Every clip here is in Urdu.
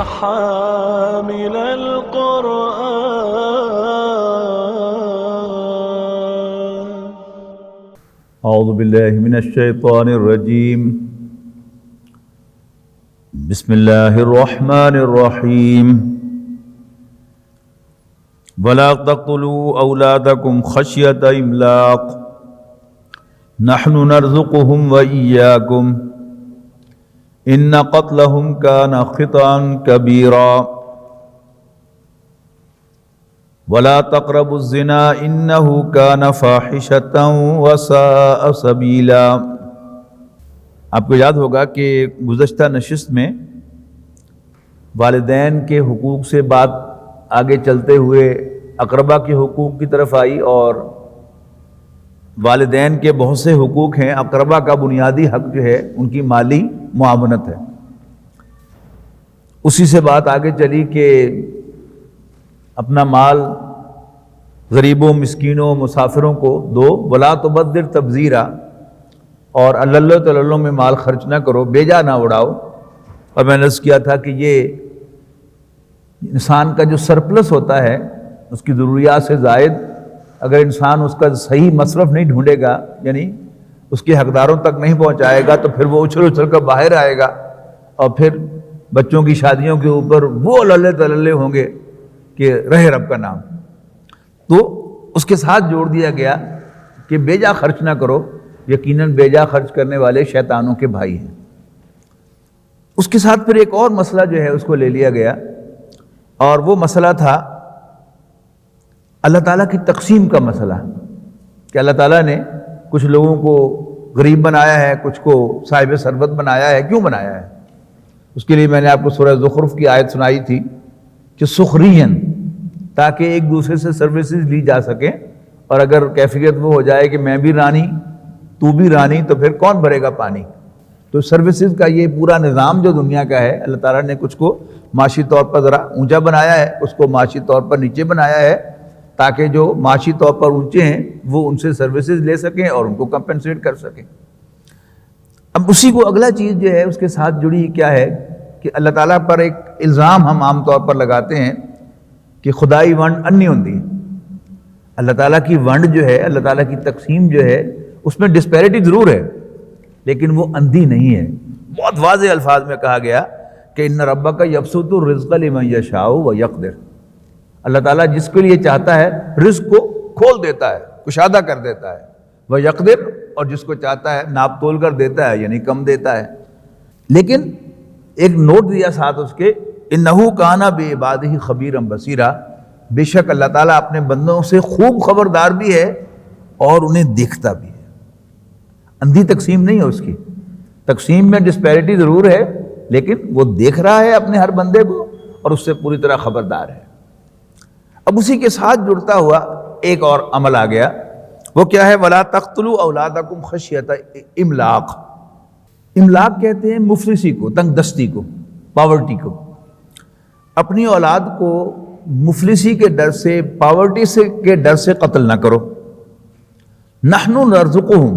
حامل القرآن. اعوذ باللہ من الشیطان الرجیم. بسم اللہ الرحمن الرحیم. ولا تقتلوا اولادکم خشیۃ املاق نحن نرزقهم وإياكم ان قتلهم كان خطأ كبيرا ولا تقربوا الزنا انه كان فاحشة وساء سبيلا. آپ کو یاد ہوگا کہ گزشتہ نشست میں والدین کے حقوق سے بات آگے چلتے ہوئے اقربا کے حقوق کی طرف آئی، اور والدین کے بہت سے حقوق ہیں. اقربا کا بنیادی حق جو ہے ان کی مالی معاونت ہے. اسی سے بات آگے چلی کہ اپنا مال غریبوں، مسکینوں، مسافروں کو دو، ولا تبذر تبذیرا، اور اللہ تعالی میں مال خرچ نہ کرو، بیجا نہ اڑاؤ. اور میں نے عرض کیا تھا کہ یہ انسان کا جو سرپلس ہوتا ہے، اس کی ضروریات سے زائد اگر انسان اس کا صحیح مصرف نہیں ڈھونڈے گا، یعنی اس کے حقداروں تک نہیں پہنچائے گا، تو پھر وہ اچھل کر باہر آئے گا، اور پھر بچوں کی شادیوں کے اوپر وہ اللہ تعالی ہوں گے کہ رہے رب کا نام. تو اس کے ساتھ جوڑ دیا گیا کہ بیجا خرچ نہ کرو، یقیناً بیجا خرچ کرنے والے شیطانوں کے بھائی ہیں. اس کے ساتھ پھر ایک اور مسئلہ جو ہے اس کو لے لیا گیا، اور وہ مسئلہ تھا اللہ تعالیٰ کی تقسیم کا مسئلہ، کہ اللہ تعالیٰ نے کچھ لوگوں کو غریب بنایا ہے، کچھ کو صاحب ثروت بنایا ہے. کیوں بنایا ہے؟ اس کے لیے میں نے آپ کو سورہ زخرف کی آیت سنائی تھی کہ سخرین، تاکہ ایک دوسرے سے سروسز لی جا سکیں، اور اگر کیفیت وہ ہو جائے کہ میں بھی رانی تو بھی رانی، تو پھر کون بھرے گا پانی. تو سروسز کا یہ پورا نظام جو دنیا کا ہے، اللہ تعالیٰ نے کچھ کو معاشی طور پر ذرا اونچا بنایا ہے، اس کو معاشی طور پر نیچے بنایا ہے، تاکہ جو معاشی طور پر اونچے ہیں وہ ان سے سروسز لے سکیں اور ان کو کمپنسیٹ کر سکیں. اب اسی کو اگلا چیز جو ہے اس کے ساتھ جڑی کیا ہے کہ اللہ تعالیٰ پر ایک الزام ہم عام طور پر لگاتے ہیں کہ خدائی ونڈ انی ہوندی. اللہ تعالیٰ کی ونڈ جو ہے، اللہ تعالیٰ کی تقسیم جو ہے، اس میں ڈسپیرٹی ضرور ہے، لیکن وہ اندھی نہیں ہے. بہت واضح الفاظ میں کہا گیا کہ ان ربک یبسط الرزق لمن یشاء ویقدر. اللہ تعالیٰ جس کے لیے چاہتا ہے رزق کو کھول دیتا ہے، کشادہ کر دیتا ہے، ویقدر، اور جس کو چاہتا ہے ناپ تول کر دیتا ہے، یعنی کم دیتا ہے. لیکن ایک نوٹ دیا ساتھ اس کے، انہ کان بعبادہ خبیرا بصیرا، بے شک اللہ تعالیٰ اپنے بندوں سے خوب خبردار بھی ہے اور انہیں دیکھتا بھی ہے. اندھی تقسیم نہیں ہے اس کی. تقسیم میں ڈسپیرٹی ضرور ہے، لیکن وہ دیکھ رہا ہے اپنے ہر بندے کو اور اس سے پوری طرح خبردار ہے. اب اسی کے ساتھ جڑتا ہوا ایک اور عمل آ گیا، وہ کیا ہے؟ وَلَا تَقْتُلُوا أَوْلَادَكُمْ خَشْيَةَ إِمْلَاقٍ. املاق کہتے ہیں مفلسی کو، تنگ دستی کو، پاورٹی کو. اپنی اولاد کو مفلسی کے ڈر سے، پاورٹی کے ڈر سے قتل نہ کرو. نحن نرزقهم،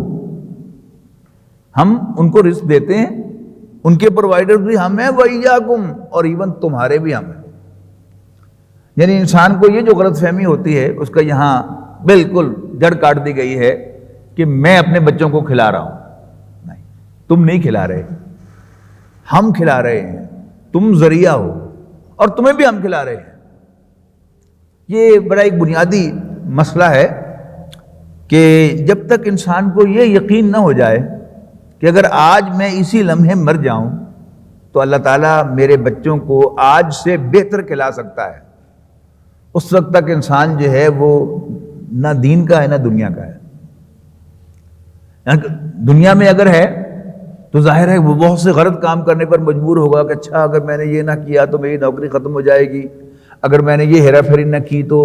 ہم ان کو رزق دیتے ہیں، ان کے پرووائڈر بھی ہم ہیں، وَإِيَّاكُمْ، اور ایون تمہارے بھی ہم ہیں. یعنی انسان کو یہ جو غلط فہمی ہوتی ہے اس کا یہاں بالکل جڑ کاٹ دی گئی ہے کہ میں اپنے بچوں کو کھلا رہا ہوں. نہیں، تم نہیں کھلا رہے، ہم کھلا رہے ہیں. تم ذریعہ ہو اور تمہیں بھی ہم کھلا رہے ہیں. یہ بڑا ایک بنیادی مسئلہ ہے کہ جب تک انسان کو یہ یقین نہ ہو جائے کہ اگر آج میں اسی لمحے مر جاؤں تو اللہ تعالیٰ میرے بچوں کو آج سے بہتر کھلا سکتا ہے، اس وقت تک انسان جو ہے وہ نہ دین کا ہے نہ دنیا کا ہے. دنیا میں اگر ہے تو ظاہر ہے وہ بہت سے غلط کام کرنے پر مجبور ہوگا کہ اچھا اگر میں نے یہ نہ کیا تو میری نوکری ختم ہو جائے گی، اگر میں نے یہ ہیرا پھیری نہ کی تو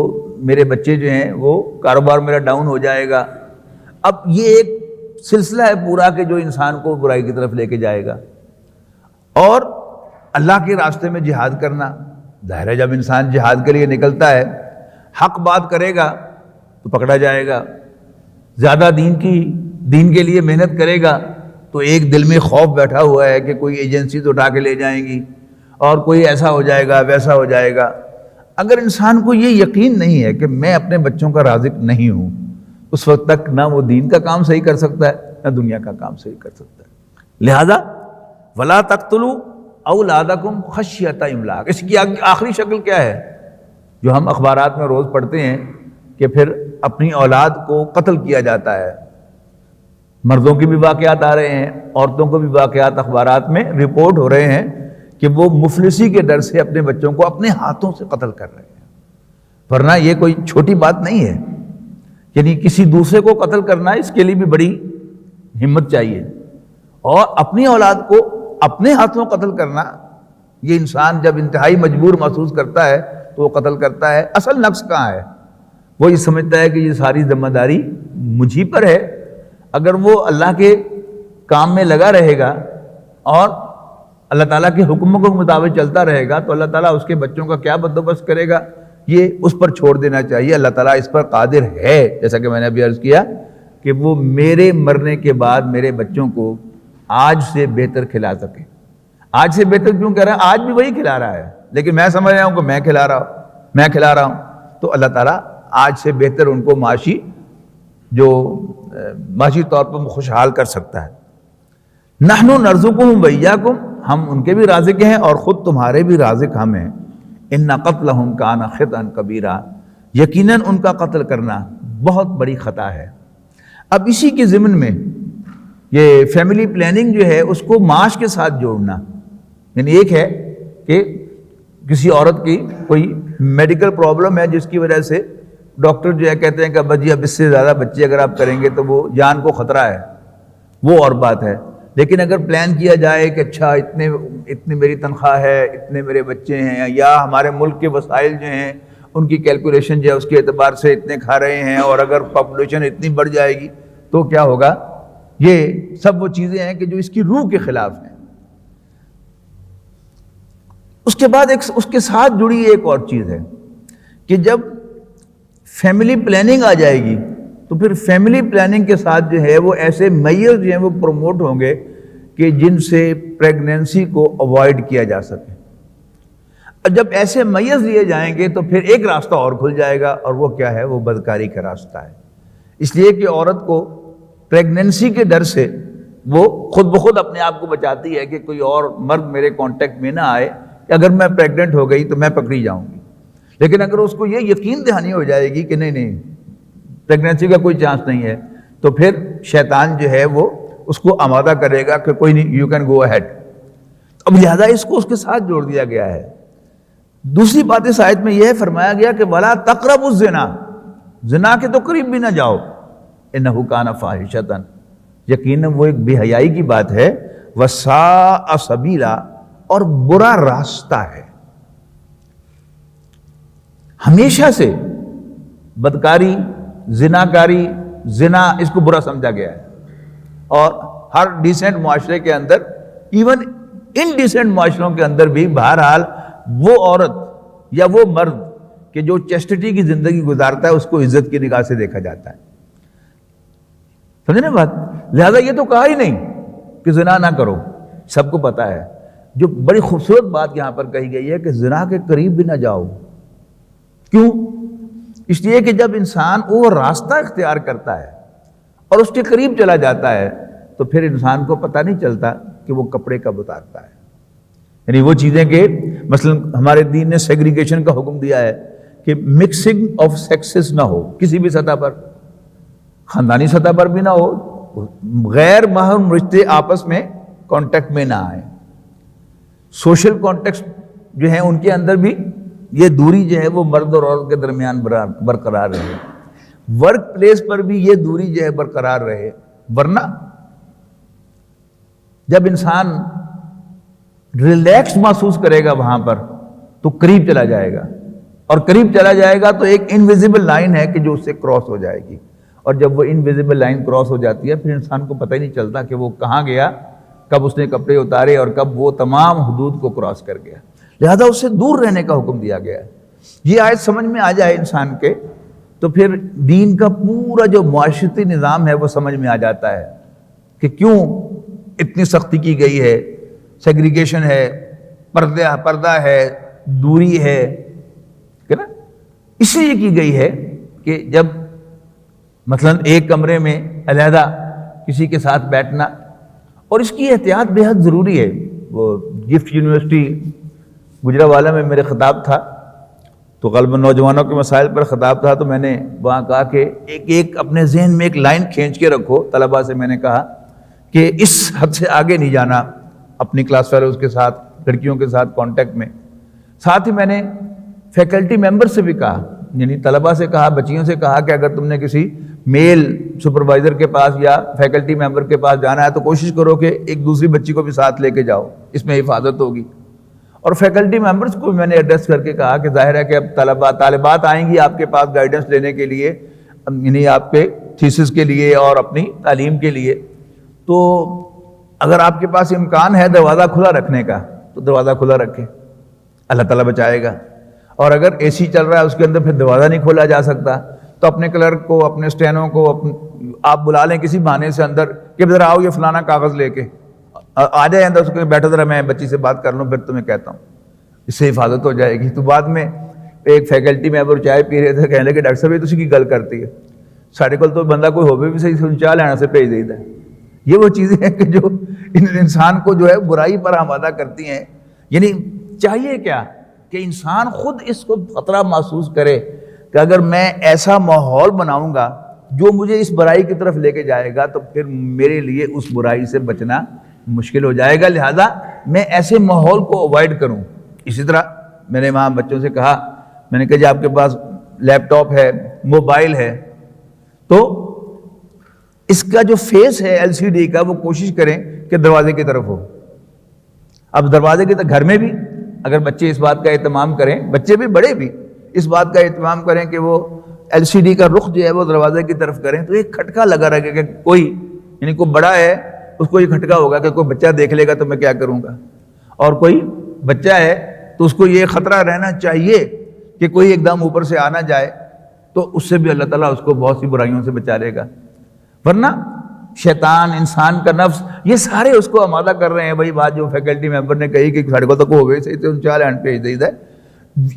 میرے بچے جو ہیں وہ کاروبار میرا ڈاؤن ہو جائے گا. اب یہ ایک سلسلہ ہے پورا کہ جو انسان کو برائی کی طرف لے کے جائے گا. اور اللہ کے راستے میں جہاد کرنا، ظاہر ہے جب انسان جہاد کے لیے نکلتا ہے حق بات کرے گا تو پکڑا جائے گا، زیادہ دین کے لیے محنت کرے گا تو ایک دل میں خوف بیٹھا ہوا ہے کہ کوئی ایجنسی تو اٹھا کے لے جائیں گی، اور کوئی ایسا ہو جائے گا ویسا ہو جائے گا. اگر انسان کو یہ یقین نہیں ہے کہ میں اپنے بچوں کا رازق نہیں ہوں، اس وقت تک نہ وہ دین کا کام صحیح کر سکتا ہے نہ دنیا کا کام صحیح کر سکتا ہے. لہذا وَلَا تَقْتُلُوا أَوْلَادَكُمْ خَشْيَةَ إِمْلَاقٍ. اس کی آخری شکل کیا ہے جو ہم اخبارات میں روز پڑھتے ہیں کہ پھر اپنی اولاد کو قتل کیا جاتا ہے. مردوں کے بھی واقعات آ رہے ہیں، عورتوں کو بھی واقعات اخبارات میں رپورٹ ہو رہے ہیں کہ وہ مفلسی کے ڈر سے اپنے بچوں کو اپنے ہاتھوں سے قتل کر رہے ہیں. ورنہ یہ کوئی چھوٹی بات نہیں ہے، یعنی کسی دوسرے کو قتل کرنا اس کے لیے بھی بڑی ہمت چاہیے، اور اپنی اولاد کو اپنے ہاتھوں قتل کرنا، یہ انسان جب انتہائی مجبور محسوس کرتا ہے تو وہ قتل کرتا ہے. اصل نقص کہاں ہے؟ وہ یہ سمجھتا ہے کہ یہ ساری ذمہ داری مجھی پر ہے. اگر وہ اللہ کے کام میں لگا رہے گا اور اللہ تعالیٰ کے حکموں کے مطابق چلتا رہے گا تو اللہ تعالیٰ اس کے بچوں کا کیا بندوبست کرے گا، یہ اس پر چھوڑ دینا چاہیے. اللہ تعالیٰ اس پر قادر ہے، جیسا کہ میں نے ابھی عرض کیا کہ وہ میرے مرنے کے بعد میرے بچوں کو آج سے بہتر کھلا سکے. آج سے بہتر کیوں کہہ رہا ہے؟ آج بھی وہی کھلا رہا ہے، لیکن میں سمجھ رہا ہوں کہ میں کھلا رہا ہوں تو اللہ تعالیٰ آج سے بہتر ان کو معاشی طور پر خوشحال کر سکتا ہے. نحن نرزقهم وإياكم، ہم ان کے بھی رازق ہیں اور خود تمہارے بھی رازق ہم ہیں. ان قتلهم كان خطأ كبيرا، یقیناً ان کا قتل کرنا بہت بڑی خطا ہے. اب اسی کے ضمن میں یہ فیملی پلاننگ جو ہے اس کو معاش کے ساتھ جوڑنا، یعنی ایک ہے کہ کسی عورت کی کوئی میڈیکل پرابلم ہے جس کی وجہ سے ڈاکٹر جو ہے کہتے ہیں کہ اب جی اب اس سے زیادہ بچے اگر آپ کریں گے تو وہ جان کو خطرہ ہے، وہ اور بات ہے. لیکن اگر پلان کیا جائے کہ اچھا اتنی میری تنخواہ ہے، اتنے میرے بچے ہیں، یا ہمارے ملک کے وسائل جو ہیں ان کی کیلکولیشن جو ہے اس کے اعتبار سے اتنے کھا رہے ہیں، اور اگر پاپولیشن اتنی بڑھ جائے گی تو کیا ہوگا، یہ سب وہ چیزیں ہیں کہ جو اس کی روح کے خلاف ہیں. اس کے بعد اس کے ساتھ جڑی ایک اور چیز ہے کہ جب فیملی پلاننگ آ جائے گی تو پھر فیملی پلاننگ کے ساتھ جو ہے وہ ایسے میئر جو ہیں وہ پروموٹ ہوں گے کہ جن سے پریگنینسی کو اوائڈ کیا جا سکے. اور جب ایسے میئر لیے جائیں گے تو پھر ایک راستہ اور کھل جائے گا، اور وہ کیا ہے، وہ بدکاری کا راستہ ہے. اس لیے کہ عورت کو پریگنینسی کے ڈر سے وہ خود بخود اپنے آپ کو بچاتی ہے کہ کوئی اور مرد میرے کانٹیکٹ میں نہ آئے کہ اگر میں پریگننٹ ہو گئی تو میں پکڑی جاؤں گی. لیکن اگر اس کو یہ یقین دہانی ہو جائے گی کہ نہیں پریگنینسی کا کوئی چانس نہیں ہے تو پھر شیطان جو ہے وہ اس کو آمادہ کرے گا کہ کوئی نہیں، یو کین گو اہیڈ. اب لہذا اس کو اس کے ساتھ جوڑ دیا گیا ہے. دوسری بات اس آیت میں یہ فرمایا گیا کہ وَلَا تَقْرَبُوا الزِّنَا، زنا کے تو قریب بھی نہ جاؤ. إِنَّهُ كَانَ فَاحِشَةً، یقیناً وہ ایک بے حیائی کی بات ہے. وَسَاءَ سَبِيلًا، اور برا راستہ ہے. ہمیشہ سے بدکاری، زناکاری، زنا اس کو برا سمجھا گیا ہے، اور ہر ڈیسنٹ معاشرے کے اندر، ایون ان ڈیسنٹ معاشروں کے اندر بھی بہرحال وہ عورت یا وہ مرد کہ جو چیسٹٹی کی زندگی گزارتا ہے اس کو عزت کی نگاہ سے دیکھا جاتا ہے. سمجھے نا بات؟ لہذا یہ تو کہا ہی نہیں کہ زنا نہ کرو، سب کو پتا ہے. جو بڑی خوبصورت بات یہاں پر کہی گئی ہے کہ زنا کے قریب بھی نہ جاؤ. کیوں؟ اس لیے کہ جب انسان وہ راستہ اختیار کرتا ہے اور اس کے قریب چلا جاتا ہے تو پھر انسان کو پتہ نہیں چلتا کہ وہ کپڑے کب اتارتا ہے. یعنی وہ چیزیں کہ مثلا ہمارے دین نے سیگریگیشن کا حکم دیا ہے کہ مکسنگ آف سیکسز نہ ہو کسی بھی سطح پر، خاندانی سطح پر بھی نہ ہو، غیر محرم رشتے آپس میں کانٹیکٹ میں نہ آئیں. سوشل کانٹیکٹ جو ہیں ان کے اندر بھی یہ دوری جو ہے وہ مرد اور عورت کے درمیان برقرار رہے. ورک پلیس پر بھی یہ دوری جو ہے برقرار رہے. ورنہ جب انسان ریلیکس محسوس کرے گا وہاں پر تو قریب چلا جائے گا، اور قریب چلا جائے گا تو ایک انویزیبل لائن ہے کہ جو اس سے کراس ہو جائے گی. اور جب وہ انویزیبل لائن کراس ہو جاتی ہے پھر انسان کو پتہ ہی نہیں چلتا کہ وہ کہاں گیا، کب اس نے کپڑے اتارے اور کب وہ تمام حدود کو کراس کر گیا. لہذا اس سے دور رہنے کا حکم دیا گیا ہے. یہ آیت سمجھ میں آ جائے انسان کے تو پھر دین کا پورا جو معاشرتی نظام ہے وہ سمجھ میں آ جاتا ہے کہ کیوں اتنی سختی کی گئی ہے. سیگریگیشن ہے، پردہ ہے، دوری ہے کہ نا، اس لیے کی گئی ہے کہ جب مثلا ایک کمرے میں علیحدہ کسی کے ساتھ بیٹھنا، اور اس کی احتیاط بے حد ضروری ہے۔ وہ گفٹ یونیورسٹی گجرانوالہ میں میرے خطاب تھا، تو غالباً نوجوانوں کے مسائل پر خطاب تھا، تو میں نے وہاں کہا کہ ایک اپنے ذہن میں ایک لائن کھینچ کے رکھو۔ طلباء سے میں نے کہا کہ اس حد سے آگے نہیں جانا اپنی کلاس فیلوز کے ساتھ، لڑکیوں کے ساتھ کانٹیکٹ میں۔ ساتھ ہی میں نے فیکلٹی ممبر سے بھی کہا، یعنی طلباء سے کہا، بچیوں سے کہا کہ اگر تم نے کسی میل سپروائزر کے پاس یا فیکلٹی ممبر کے پاس جانا ہے تو کوشش کرو کہ ایک دوسری بچی کو بھی ساتھ لے کے جاؤ، اس میں حفاظت ہوگی۔ اور فیکلٹی ممبرز کو میں نے ایڈریس کر کے کہا کہ ظاہر ہے کہ اب طالبات آئیں گی آپ کے پاس گائیڈنس لینے کے لیے، یعنی آپ کے تھیسس کے لیے اور اپنی تعلیم کے لیے، تو اگر آپ کے پاس امکان ہے دروازہ کھلا رکھنے کا تو دروازہ کھلا رکھے، اللہ تعالیٰ بچائے گا۔ اور اگر اے سی چل رہا ہے اس کے اندر پھر دروازہ نہیں کھولا جا سکتا، تو اپنے کلرک کو، اپنے اسٹینوں کو آپ بلا لیں کسی بہانے سے اندر کہ ذرا آؤ یہ فلانا کاغذ لے کے آ جائے اندر، اس کو بیٹھو ذرا میں بچی سے بات کر لوں پھر تمہیں کہتا ہوں، اس سے حفاظت ہو جائے گی۔ تو بعد میں ایک فیکلٹی ممبر چائے پی رہے تھے، کہنے لگے ڈاکٹر صاحب یہ تسی کی گل کرتی ہے، سارے کول تو بندہ کوئی ہوئے بھی صحیح چاہ لینا سے بھیج دیتا ہے۔ یہ وہ چیزیں ہیں کہ جو انسان کو جو ہے برائی پر آمادہ کرتی ہیں۔ یعنی چاہیے کیا کہ انسان خود اس کو خطرہ محسوس کرے کہ اگر میں ایسا ماحول بناؤں گا جو مجھے اس برائی کی طرف لے کے جائے گا تو پھر میرے لیے اس برائی سے بچنا مشکل ہو جائے گا، لہذا میں ایسے ماحول کو اوائڈ کروں۔ اسی طرح میں نے وہاں بچوں سے کہا، میں نے کہا جی آپ کے پاس لیپ ٹاپ ہے، موبائل ہے، تو اس کا جو فیس ہے ایل سی ڈی کا وہ کوشش کریں کہ دروازے کی طرف ہو۔ اب دروازے کی طرف گھر میں بھی اگر بچے اس بات کا اہتمام کریں، بچے بھی بڑے بھی اس بات کا اہتمام کریں کہ وہ ایل سی ڈی کا رخ جو ہے وہ دروازے کی طرف کریں، تو ایک کھٹکا لگا رہے گا کہ کوئی، یعنی کوئی بڑا ہے اس کو یہ کھٹکا ہوگا کہ کوئی بچہ دیکھ لے گا تو میں کیا کروں گا، اور کوئی بچہ ہے تو اس کو یہ خطرہ رہنا چاہیے کہ کوئی ایک دم اوپر سے آ نہ جائے، تو اس سے بھی اللہ تعالیٰ اس کو بہت سی برائیوں سے بچا لے گا۔ ورنہ شیطان، انسان کا نفس، یہ سارے اس کو آمادہ کر رہے ہیں۔ بھائی بات جو فیکلٹی ممبر نے کہی کہ ساڑھے کو تک ہو گئے صحیح تو انشاءاللہ ہینڈ پیج دے ہے،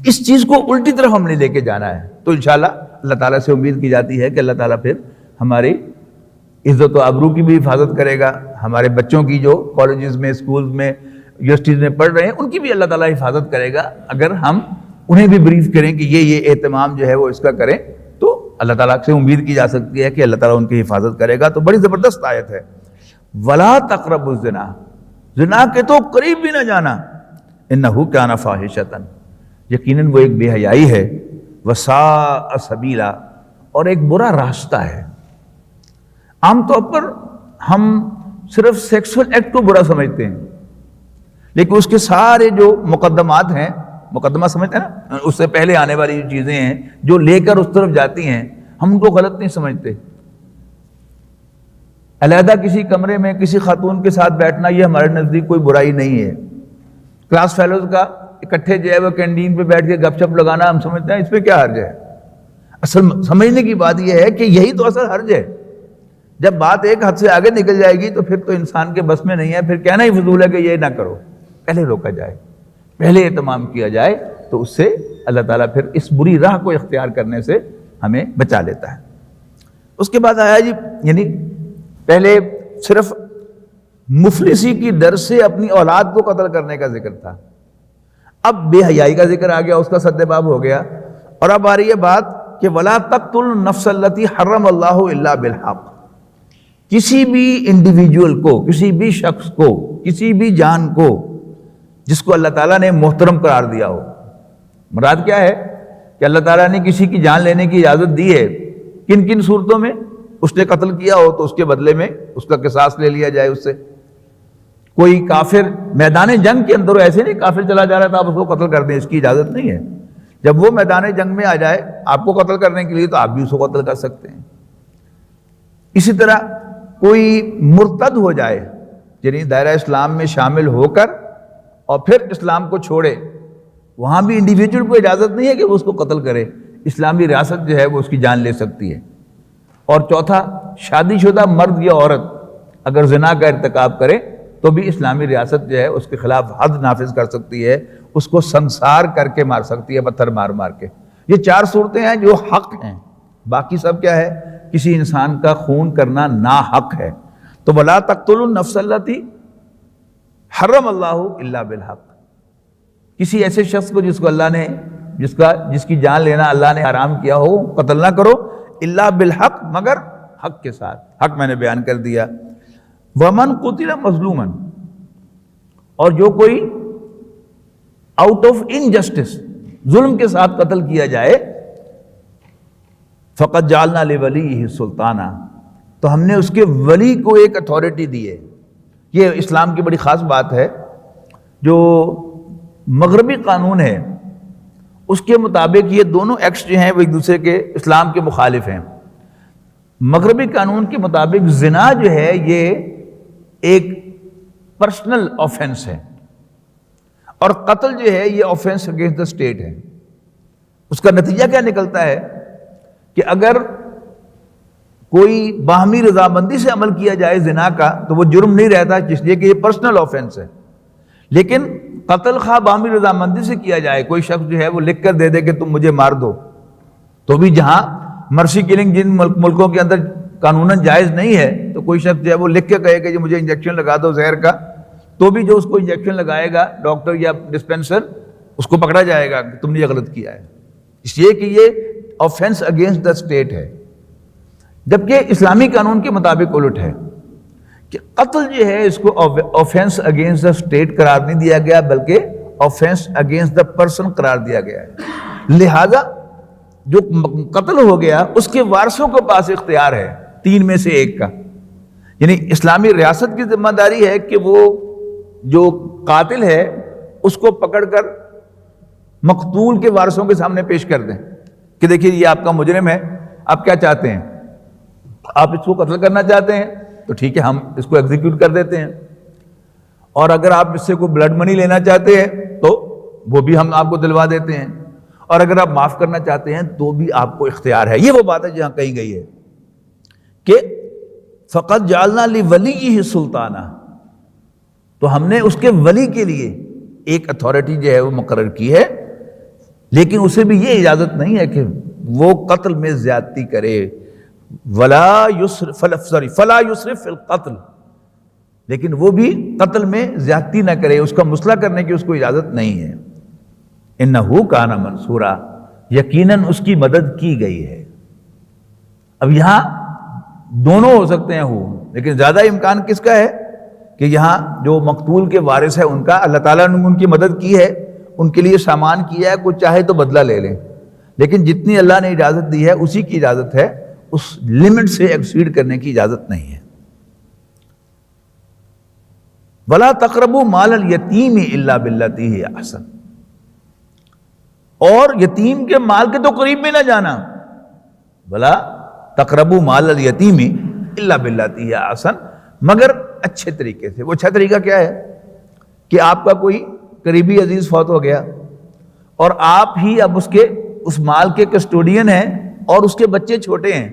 اس چیز کو الٹی طرف ہم نے لے کے جانا ہے۔ تو انشاءاللہ اللہ تعالیٰ سے امید کی جاتی ہے کہ اللہ تعالیٰ پھر ہماری عزت و آبرو کی بھی حفاظت کرے گا، ہمارے بچوں کی جو کالجز میں، اسکولز میں، یونیورسٹیز میں پڑھ رہے ہیں ان کی بھی اللہ تعالیٰ حفاظت کرے گا، اگر ہم انہیں بھی بریف کریں کہ یہ اہتمام جو ہے وہ اس کا کریں، تو اللہ تعالیٰ سے امید کی جا سکتی ہے کہ اللہ تعالیٰ ان کی حفاظت کرے گا۔ تو بڑی زبردست آیت ہے، وَلَا تَقْرَبُوا الزِّنَا، زنا کے تو قریب بھی نہ جانا، إِنَّهُ كَانَ فَاحِشَةً، یقیناً وہ ایک بے حیائی ہے، وَسَاءَ سَبِيلًا، اور ایک برا راستہ ہے۔ عام طور پر ہم صرف سیکسول ایکٹ کو برا سمجھتے ہیں، لیکن اس کے سارے جو مقدمات ہیں، مقدمہ سمجھتے ہیں نا، اس سے پہلے آنے والی جو چیزیں ہیں جو لے کر اس طرف جاتی ہیں، ہم ان کو غلط نہیں سمجھتے۔ علیحدہ کسی کمرے میں کسی خاتون کے ساتھ بیٹھنا یہ ہمارے نزدیک کوئی برائی نہیں ہے۔ کلاس فیلوز کا اکٹھے جو ہے وہ کینٹین پہ بیٹھ کے گپ شپ لگانا ہم سمجھتے ہیں اس پہ کیا حرج ہے۔ اصل سمجھنے کی بات یہ ہے کہ یہی تو اصل حرج ہے۔ جب بات ایک حد سے آگے نکل جائے گی تو پھر تو انسان کے بس میں نہیں ہے، پھر کہنا ہی فضول ہے کہ یہ نہ کرو، پہلے روکا جائے، پہلے اہتمام کیا جائے، تو اس سے اللہ تعالیٰ پھر اس بری راہ کو اختیار کرنے سے ہمیں بچا لیتا ہے۔ اس کے بعد آیا جی، یعنی پہلے صرف مفلسی کی ڈر سے اپنی اولاد کو قتل کرنے کا ذکر تھا، اب بے حیائی کا ذکر آ گیا، اس کا سدباب ہو گیا، اور اب آ رہی ہے بات کہ وَلَا تَقْتُلُوا النَّفْسَ الَّتِي حَرَّمَ اللَّهُ إِلَّا بِالْحَقِّ، کسی بھی انڈیویجول کو، کسی بھی شخص کو، کسی بھی جان کو جس کو اللہ تعالیٰ نے محترم قرار دیا ہو۔ مراد کیا ہے کہ اللہ تعالیٰ نے کسی کی جان لینے کی اجازت دی ہے، کن کن صورتوں میں؟ اس نے قتل کیا ہو تو اس کے بدلے میں اس کا قصاص لے لیا جائے اس سے۔ کوئی کافر میدان جنگ کے اندر ایسے نہیں کافر چلا جا رہا تھا آپ اس کو قتل کر دیں، اس کی اجازت نہیں ہے۔ جب وہ میدان جنگ میں آ جائے آپ کو قتل کرنے کے لیے تو آپ بھی اس کو قتل کر سکتے ہیں۔ اسی طرح کوئی مرتد ہو جائے، یعنی دائرہ اسلام میں شامل ہو کر اور پھر اسلام کو چھوڑے، وہاں بھی انڈیویجول کو اجازت نہیں ہے کہ وہ اس کو قتل کرے، اسلامی ریاست جو ہے وہ اس کی جان لے سکتی ہے۔ اور چوتھا، شادی شدہ مرد یا عورت اگر زنا کا ارتکاب کرے تو بھی اسلامی ریاست جو ہے اس کے خلاف حد نافذ کر سکتی ہے، اس کو سنسار کر کے مار سکتی ہے، پتھر مار مار کے۔ یہ 4 صورتیں ہیں جو حق ہیں، باقی سب کیا ہے؟ کسی انسان کا خون کرنا ناحق ہے۔ تو وَلَا تَقْتُلُوا النَّفْسَ الَّتِي حَرَّمَ اللَّهُ إِلَّا بِالْحَقِّ، کسی ایسے شخص کو جس کو اللہ نے جس کی جان لینا اللہ نے حرام کیا ہو، قتل نہ کرو، الا بالحق، مگر حق کے ساتھ۔ حق میں نے بیان کر دیا۔ وَمَنْ قُتِلَ مَظْلُومًا، اور جو کوئی آؤٹ آف انجسٹس، ظلم کے ساتھ قتل کیا جائے، فَقَدْ جَعَلْنَا لِوَلِيِّهِ سُلْطَانًا، تو ہم نے اس کے ولی کو ایک اتھارٹی دی ہے۔ یہ اسلام کی بڑی خاص بات ہے۔ جو مغربی قانون ہے اس کے مطابق یہ دونوں ایکٹس جو ہیں وہ ایک دوسرے کے اسلام کے مخالف ہیں۔ مغربی قانون کے مطابق زنا جو ہے یہ ایک پرسنل آفینس ہے، اور قتل جو ہے یہ آفینس اگینسٹ دا اسٹیٹ ہے۔ اس کا نتیجہ کیا نکلتا ہے کہ اگر کوئی باہمی رضامندی سے عمل کیا جائے زنا کا تو وہ جرم نہیں رہتا، اس لیے کہ یہ پرسنل آفینس ہے۔ لیکن قتل خواہ باہمی رضامندی سے کیا جائے، کوئی شخص جو ہے وہ لکھ کر دے دے کہ تم مجھے مار دو، تو بھی جہاں مرسی کلنگ جن ملکوں کے اندر قانوناً جائز نہیں ہے، تو کوئی شخص جو ہے وہ لکھ کے کہے کہ مجھے انجیکشن لگا دو زہر کا، تو بھی جو اس کو انجیکشن لگائے گا ڈاکٹر یا ڈسپینسر، اس کو پکڑا جائے گا کہ تم نے یہ غلط کیا ہے، اس لیے کہ یہ آفینس اگینسٹ دا اسٹیٹ ہے۔ جبکہ اسلامی قانون کے مطابق الٹ ہے کہ قتل جو ہے اس کو آفینس اگینسٹ دا اسٹیٹ قرار نہیں دیا گیا، بلکہ آفینس اگینسٹ دا پرسن قرار دیا گیا ہے۔ لہذا جو قتل ہو گیا اس کے وارثوں کے پاس اختیار ہے 3 میں سے 1 کا، یعنی اسلامی ریاست کی ذمہ داری ہے کہ وہ جو قاتل ہے اس کو پکڑ کر مقتول کے وارثوں کے سامنے پیش کر دیں کہ دیکھیے یہ آپ کا مجرم ہے، آپ کیا چاہتے ہیں؟ آپ اس کو قتل کرنا چاہتے ہیں تو ٹھیک ہے، ہم اس کو ایگزیکیوٹ کر دیتے ہیں، اور اگر آپ اس سے کوئی بلڈ منی لینا چاہتے ہیں تو وہ بھی ہم آپ کو دلوا دیتے ہیں، اور اگر آپ معاف کرنا چاہتے ہیں تو بھی آپ کو اختیار ہے۔ یہ وہ بات ہے جہاں کہی گئی ہے کہ فَقَدْ جَعَلْنَا لِوَلِيِّهِ سُلْطَانًا، تو ہم نے اس کے ولی کے لیے ایک اتھارٹی جو ہے وہ مقرر کی ہے، لیکن اسے بھی یہ اجازت نہیں ہے کہ وہ قتل میں زیادتی کرے، فلا یسرف فی القتل، لیکن وہ بھی قتل میں زیادتی نہ کرے، اس کا مصلح کرنے کی اس کو اجازت نہیں ہے۔ انہ کان منصورا، یقیناً اس کی مدد کی گئی ہے۔ اب یہاں دونوں ہو سکتے ہیں لیکن زیادہ امکان کس کا ہے کہ یہاں جو مقتول کے وارث ہے ان کا، اللہ تعالیٰ نے ان کی مدد کی ہے، ان کے لیے سامان کیا ہے، کوئی چاہے تو بدلہ لے لیں، لیکن جتنی اللہ نے اجازت دی ہے اسی کی اجازت ہے، اس لمٹ سے ایکسیڈ کرنے کی اجازت نہیں ہے۔ وَلَا تَقْرَبُوا مَالَ الْيَتِيمِ إِلَّا بِالَّتِي هِيَ أَحْسَنُ، اور یتیم کے مال کے تو قریب میں نہ جانا۔ وَلَا تَقْرَبُوا مَالَ الْيَتِيمِ إِلَّا بِالَّتِي هِيَ أَحْسَنُ، مگر اچھے طریقے سے۔ وہ اچھا طریقہ کیا ہے کہ آپ کا کوئی قریبی عزیز فوت ہو گیا اور آپ ہی اب اس مال کے کسٹوڈین ہیں اور اس کے بچے چھوٹے ہیں،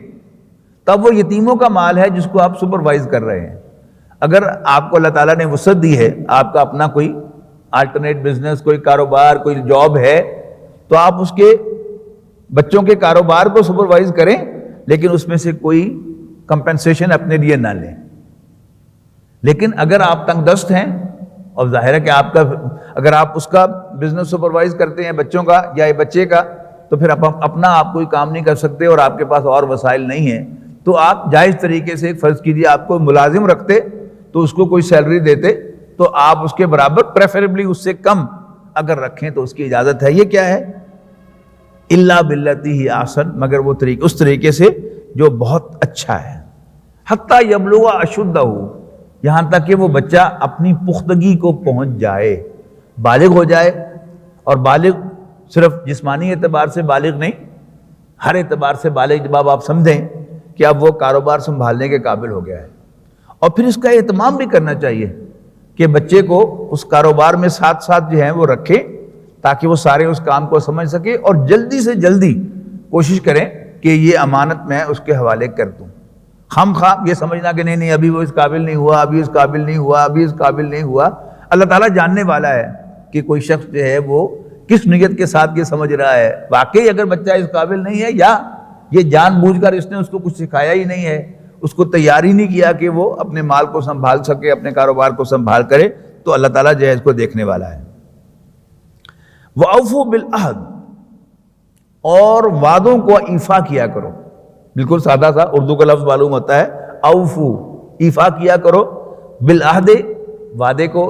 تب وہ یتیموں کا مال ہے جس کو آپ سپروائز کر رہے ہیں۔ اگر آپ کو اللہ تعالیٰ نے وسعت دی ہے، آپ کا اپنا کوئی آلٹرنیٹ بزنس، کوئی کاروبار، کوئی جاب ہے، تو آپ اس کے بچوں کے کاروبار کو سپروائز کریں، لیکن اس میں سے کوئی کمپنسیشن اپنے لیے نہ لیں۔ لیکن اگر آپ تنگ دست ہیں، اور ظاہر ہے کہ اگر آپ اس کا بزنس سپروائز کرتے ہیں بچوں کا یا بچے کا، تو پھر اپنا آپ کوئی کام نہیں کر سکتے اور آپ کے پاس اور وسائل نہیں ہیں، تو آپ جائز طریقے سے، فرض کیجیے آپ کو ملازم رکھتے تو اس کو کوئی سیلری دیتے، تو آپ اس کے برابر پریفریبلی اس سے کم اگر رکھیں تو اس کی اجازت ہے۔ یہ کیا ہے؟ الا باللتی ہی احسن، مگر وہ طریقہ، اس طریقے سے جو بہت اچھا ہے۔ حتی یبلغ اشدہ، یہاں تک کہ وہ بچہ اپنی پختگی کو پہنچ جائے، بالغ ہو جائے، اور بالغ صرف جسمانی اعتبار سے بالغ نہیں، ہر اعتبار سے بالغ جب آپ سمجھیں کہ اب وہ کاروبار سنبھالنے کے قابل ہو گیا ہے۔ اور پھر اس کا اہتمام بھی کرنا چاہیے کہ بچے کو اس کاروبار میں ساتھ ساتھ جو ہیں وہ رکھیں، تاکہ وہ سارے اس کام کو سمجھ سکے، اور جلدی سے جلدی کوشش کریں کہ یہ امانت میں اس کے حوالے کر دوں۔ خام خواہ یہ سمجھنا کہ نہیں ابھی وہ اس قابل نہیں ہوا، ابھی اس قابل نہیں ہوا، ابھی اس قابل نہیں ہوا۔ اللہ تعالیٰ جاننے والا ہے کہ کوئی شخص جو ہے وہ کس نیت کے ساتھ یہ سمجھ رہا ہے، واقعی اگر بچہ اس قابل نہیں ہے یا یہ جان بوجھ کر اس نے اس کو کچھ سکھایا ہی نہیں ہے، اس کو تیار ہی نہیں کیا کہ وہ اپنے مال کو سنبھال سکے، اپنے کاروبار کو سنبھال کرے، تو اللہ تعالیٰ جو ہے اس کو دیکھنے والا ہے۔ وَأَوْفُوا بِالْعَهْدِ، اور وعدوں کو ایفا کیا کرو۔ بالکل سادہ سا اردو کا لفظ معلوم ہوتا ہے، اوفو، ایفا کیا کرو، بالعہد، وعدے کو،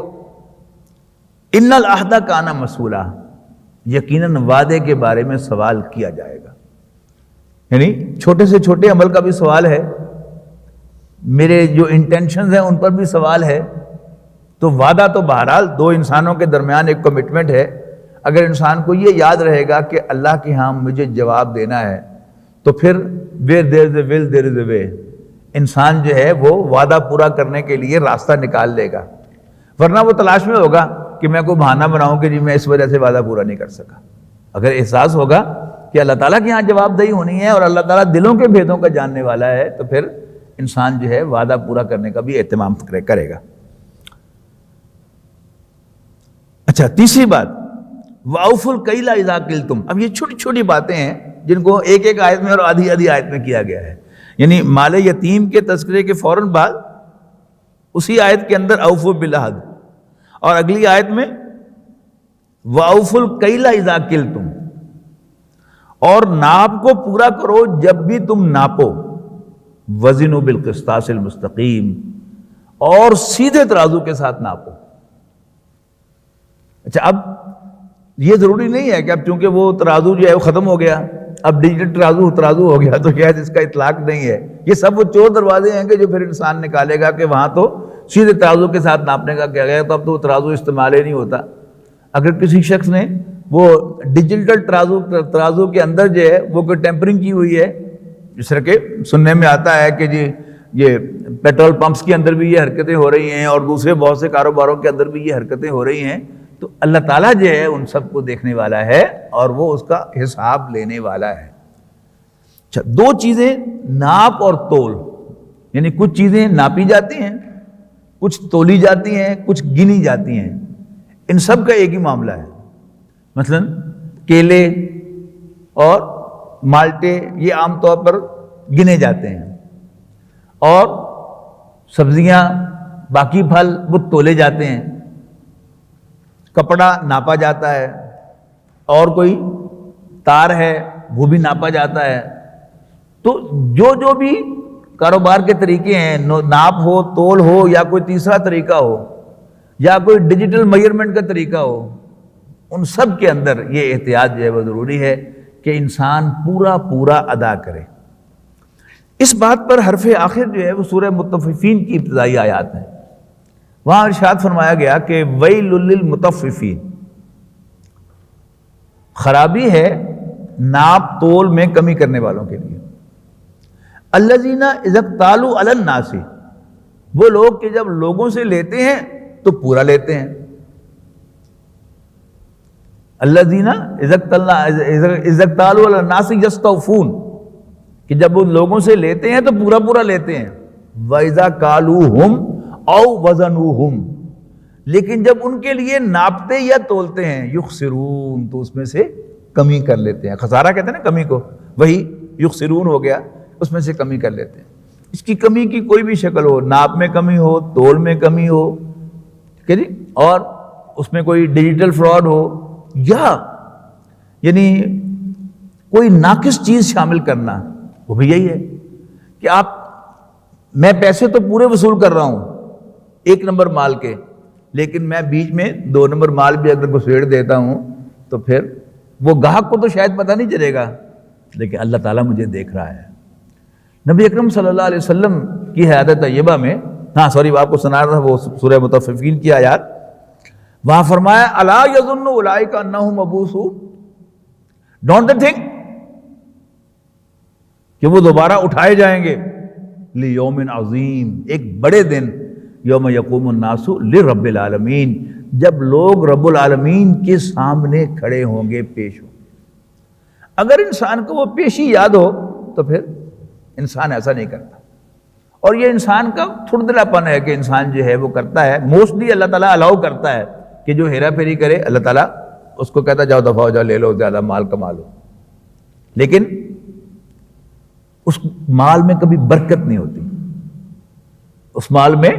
ان العہد کان مسئولا، یقیناً وعدے کے بارے میں سوال کیا جائے گا۔ یعنی چھوٹے سے چھوٹے عمل کا بھی سوال ہے، میرے جو انٹینشنز ہیں ان پر بھی سوال ہے۔ تو وعدہ تو بہرحال دو انسانوں کے درمیان ایک کمٹمنٹ ہے۔ اگر انسان کو یہ یاد رہے گا کہ اللہ کے ہاں مجھے جواب دینا ہے، تو پھر where there is a will there is a way، انسان جو ہے وہ وعدہ پورا کرنے کے لیے راستہ نکال لے گا، ورنہ وہ تلاش میں ہوگا کہ میں کوئی بہانہ بناؤں کہ جی میں اس وجہ سے وعدہ پورا نہیں کر سکا۔ اگر احساس ہوگا کہ اللہ تعالیٰ کے یہاں جواب دہی ہونی ہے اور اللہ تعالیٰ دلوں کے بھیدوں کا جاننے والا ہے، تو پھر انسان جو ہے وعدہ پورا کرنے کا بھی اہتمام کرے گا۔ اچھا، تیسری بات، وَأَوْفُوا الْكَيْلَ إِذَا كِلْتُمْ۔ اب یہ چھوٹی چھوٹی باتیں ہیں جن کو ایک ایک آیت میں اور آدھی آدھی آیت میں کیا گیا ہے۔ یعنی مال یتیم کے تذکرے کے فوراً بعد اسی آیت کے اندر اوفوا بالعہد، اور اگلی آیت میں وَأَوْفُوا الْكَيْلَ إِذَا كِلْتُمْ، اور ناپ کو پورا کرو جب بھی تم ناپو، وزنوا بالقسطاس المستقیم، اور سیدھے ترازو کے ساتھ ناپو۔ اچھا، اب یہ ضروری نہیں ہے کہ اب چونکہ وہ ترازو جو ہے وہ ختم ہو گیا، اب ڈیجیٹل ترازو ہو گیا تو شاید اس کا اطلاق نہیں ہے۔ یہ سب وہ چور دروازے ہیں کہ جو پھر انسان نکالے گا کہ وہاں تو سیدھے ترازو کے ساتھ ناپنے کا کیا گیا، تو اب تو وہ ترازو استعمال ہی نہیں ہوتا۔ اگر کسی شخص نے وہ ڈیجیٹل ترازو کے اندر جو ہے وہ کوئی ٹیمپرنگ کی ہوئی ہے، جس طرح کہ سننے میں آتا ہے کہ جی یہ پیٹرول پمپس کے اندر بھی یہ حرکتیں ہو رہی ہیں اور دوسرے بہت سے کاروباروں کے اندر بھی یہ حرکتیں ہو رہی ہیں، تو اللہ تعالیٰ جو ہے ان سب کو دیکھنے والا ہے اور وہ اس کا حساب لینے والا ہے۔ اچھا، دو چیزیں، ناپ اور تول، یعنی کچھ چیزیں ناپی جاتی ہیں، کچھ تولی جاتی ہیں، کچھ گنی جاتی ہیں، ان سب کا ایک ہی معاملہ ہے۔ مثلا کیلے اور مالٹے یہ عام طور پر گنے جاتے ہیں، اور سبزیاں باقی پھل وہ تولے جاتے ہیں، کپڑا ناپا جاتا ہے، اور کوئی تار ہے وہ بھی ناپا جاتا ہے۔ تو جو بھی کاروبار کے طریقے ہیں، ناپ ہو، تول ہو، یا کوئی تیسرا طریقہ ہو، یا کوئی ڈیجیٹل میئرمنٹ کا طریقہ ہو، ان سب کے اندر یہ احتیاط جو ہے وہ ضروری ہے کہ انسان پورا ادا کرے۔ اس بات پر حرف آخر جو ہے وہ سورہ مطففین کی ابتدائی آیات ہیں۔ وہاں ارشاد فرمایا گیا کہ ویل للمطففین، خرابی ہے ناپ تول میں کمی کرنے والوں کے لیے۔ الذین اذا اکتالوا علی الناس، وہ لوگ کہ جب لوگوں سے لیتے ہیں تو پورا لیتے ہیں۔ الذین اذا اکتالوا علی الناس یستوفون، کہ جب وہ لوگوں سے لیتے ہیں تو پورا لیتے ہیں۔ وَإِذَا كَالُوهُمْ أَوْ وَزَنُوهُمْ، لیکن جب ان کے لیے ناپتے یا تولتے ہیں، یخسرون، تو اس میں سے کمی کر لیتے ہیں۔ خسارہ کہتے ہیں نا کمی کو، وہی یخسرون ہو گیا، اس میں سے کمی کر لیتے ہیں۔ اس کی کمی کی کوئی بھی شکل ہو، ناپ میں کمی ہو، تول میں کمی ہو، ٹھیک ہے جی، اور اس میں کوئی ڈیجیٹل فراڈ ہو، یا یعنی کوئی ناقص چیز شامل کرنا، وہ بھی یہی ہے کہ میں پیسے تو پورے وصول کر رہا ہوں 1 نمبر مال کے، لیکن میں بیچ میں 2 نمبر مال بھی اگر گھسیڑ دیتا ہوں تو پھر وہ گاہک کو تو شاید پتہ نہیں چلے گا، لیکن اللہ تعالیٰ مجھے دیکھ رہا ہے۔ نبی اکرم صلی اللہ علیہ وسلم کی حیات طیبہ میں، آپ کو سنا رہا تھا وہ سورہ مطففین کی آیات، وہاں فرمایا الا یظن اولئک انہم مبعوثون، ڈونٹ دے تھنک کہ وہ دوبارہ اٹھائے جائیں گے لیوم عظیم، ایک بڑے دن، یوم یقوم الناس لرب العالمین، جب لوگ رب العالمین کے سامنے کھڑے ہوں گے، پیش ہوں گے۔ اگر انسان کو وہ پیشی یاد ہو تو پھر انسان ایسا نہیں کرتا۔ اور یہ انسان کا تھردلا پن ہے کہ انسان جو ہے وہ کرتا ہے، موسٹلی اللہ تعالیٰ الاؤ کرتا ہے کہ جو ہیرا پھیری کرے اللہ تعالیٰ اس کو کہتا ہے جاؤ دفعہ ہو جاؤ، لے لو، زیادہ مال کما لو، لیکن اس مال میں کبھی برکت نہیں ہوتی، اس مال میں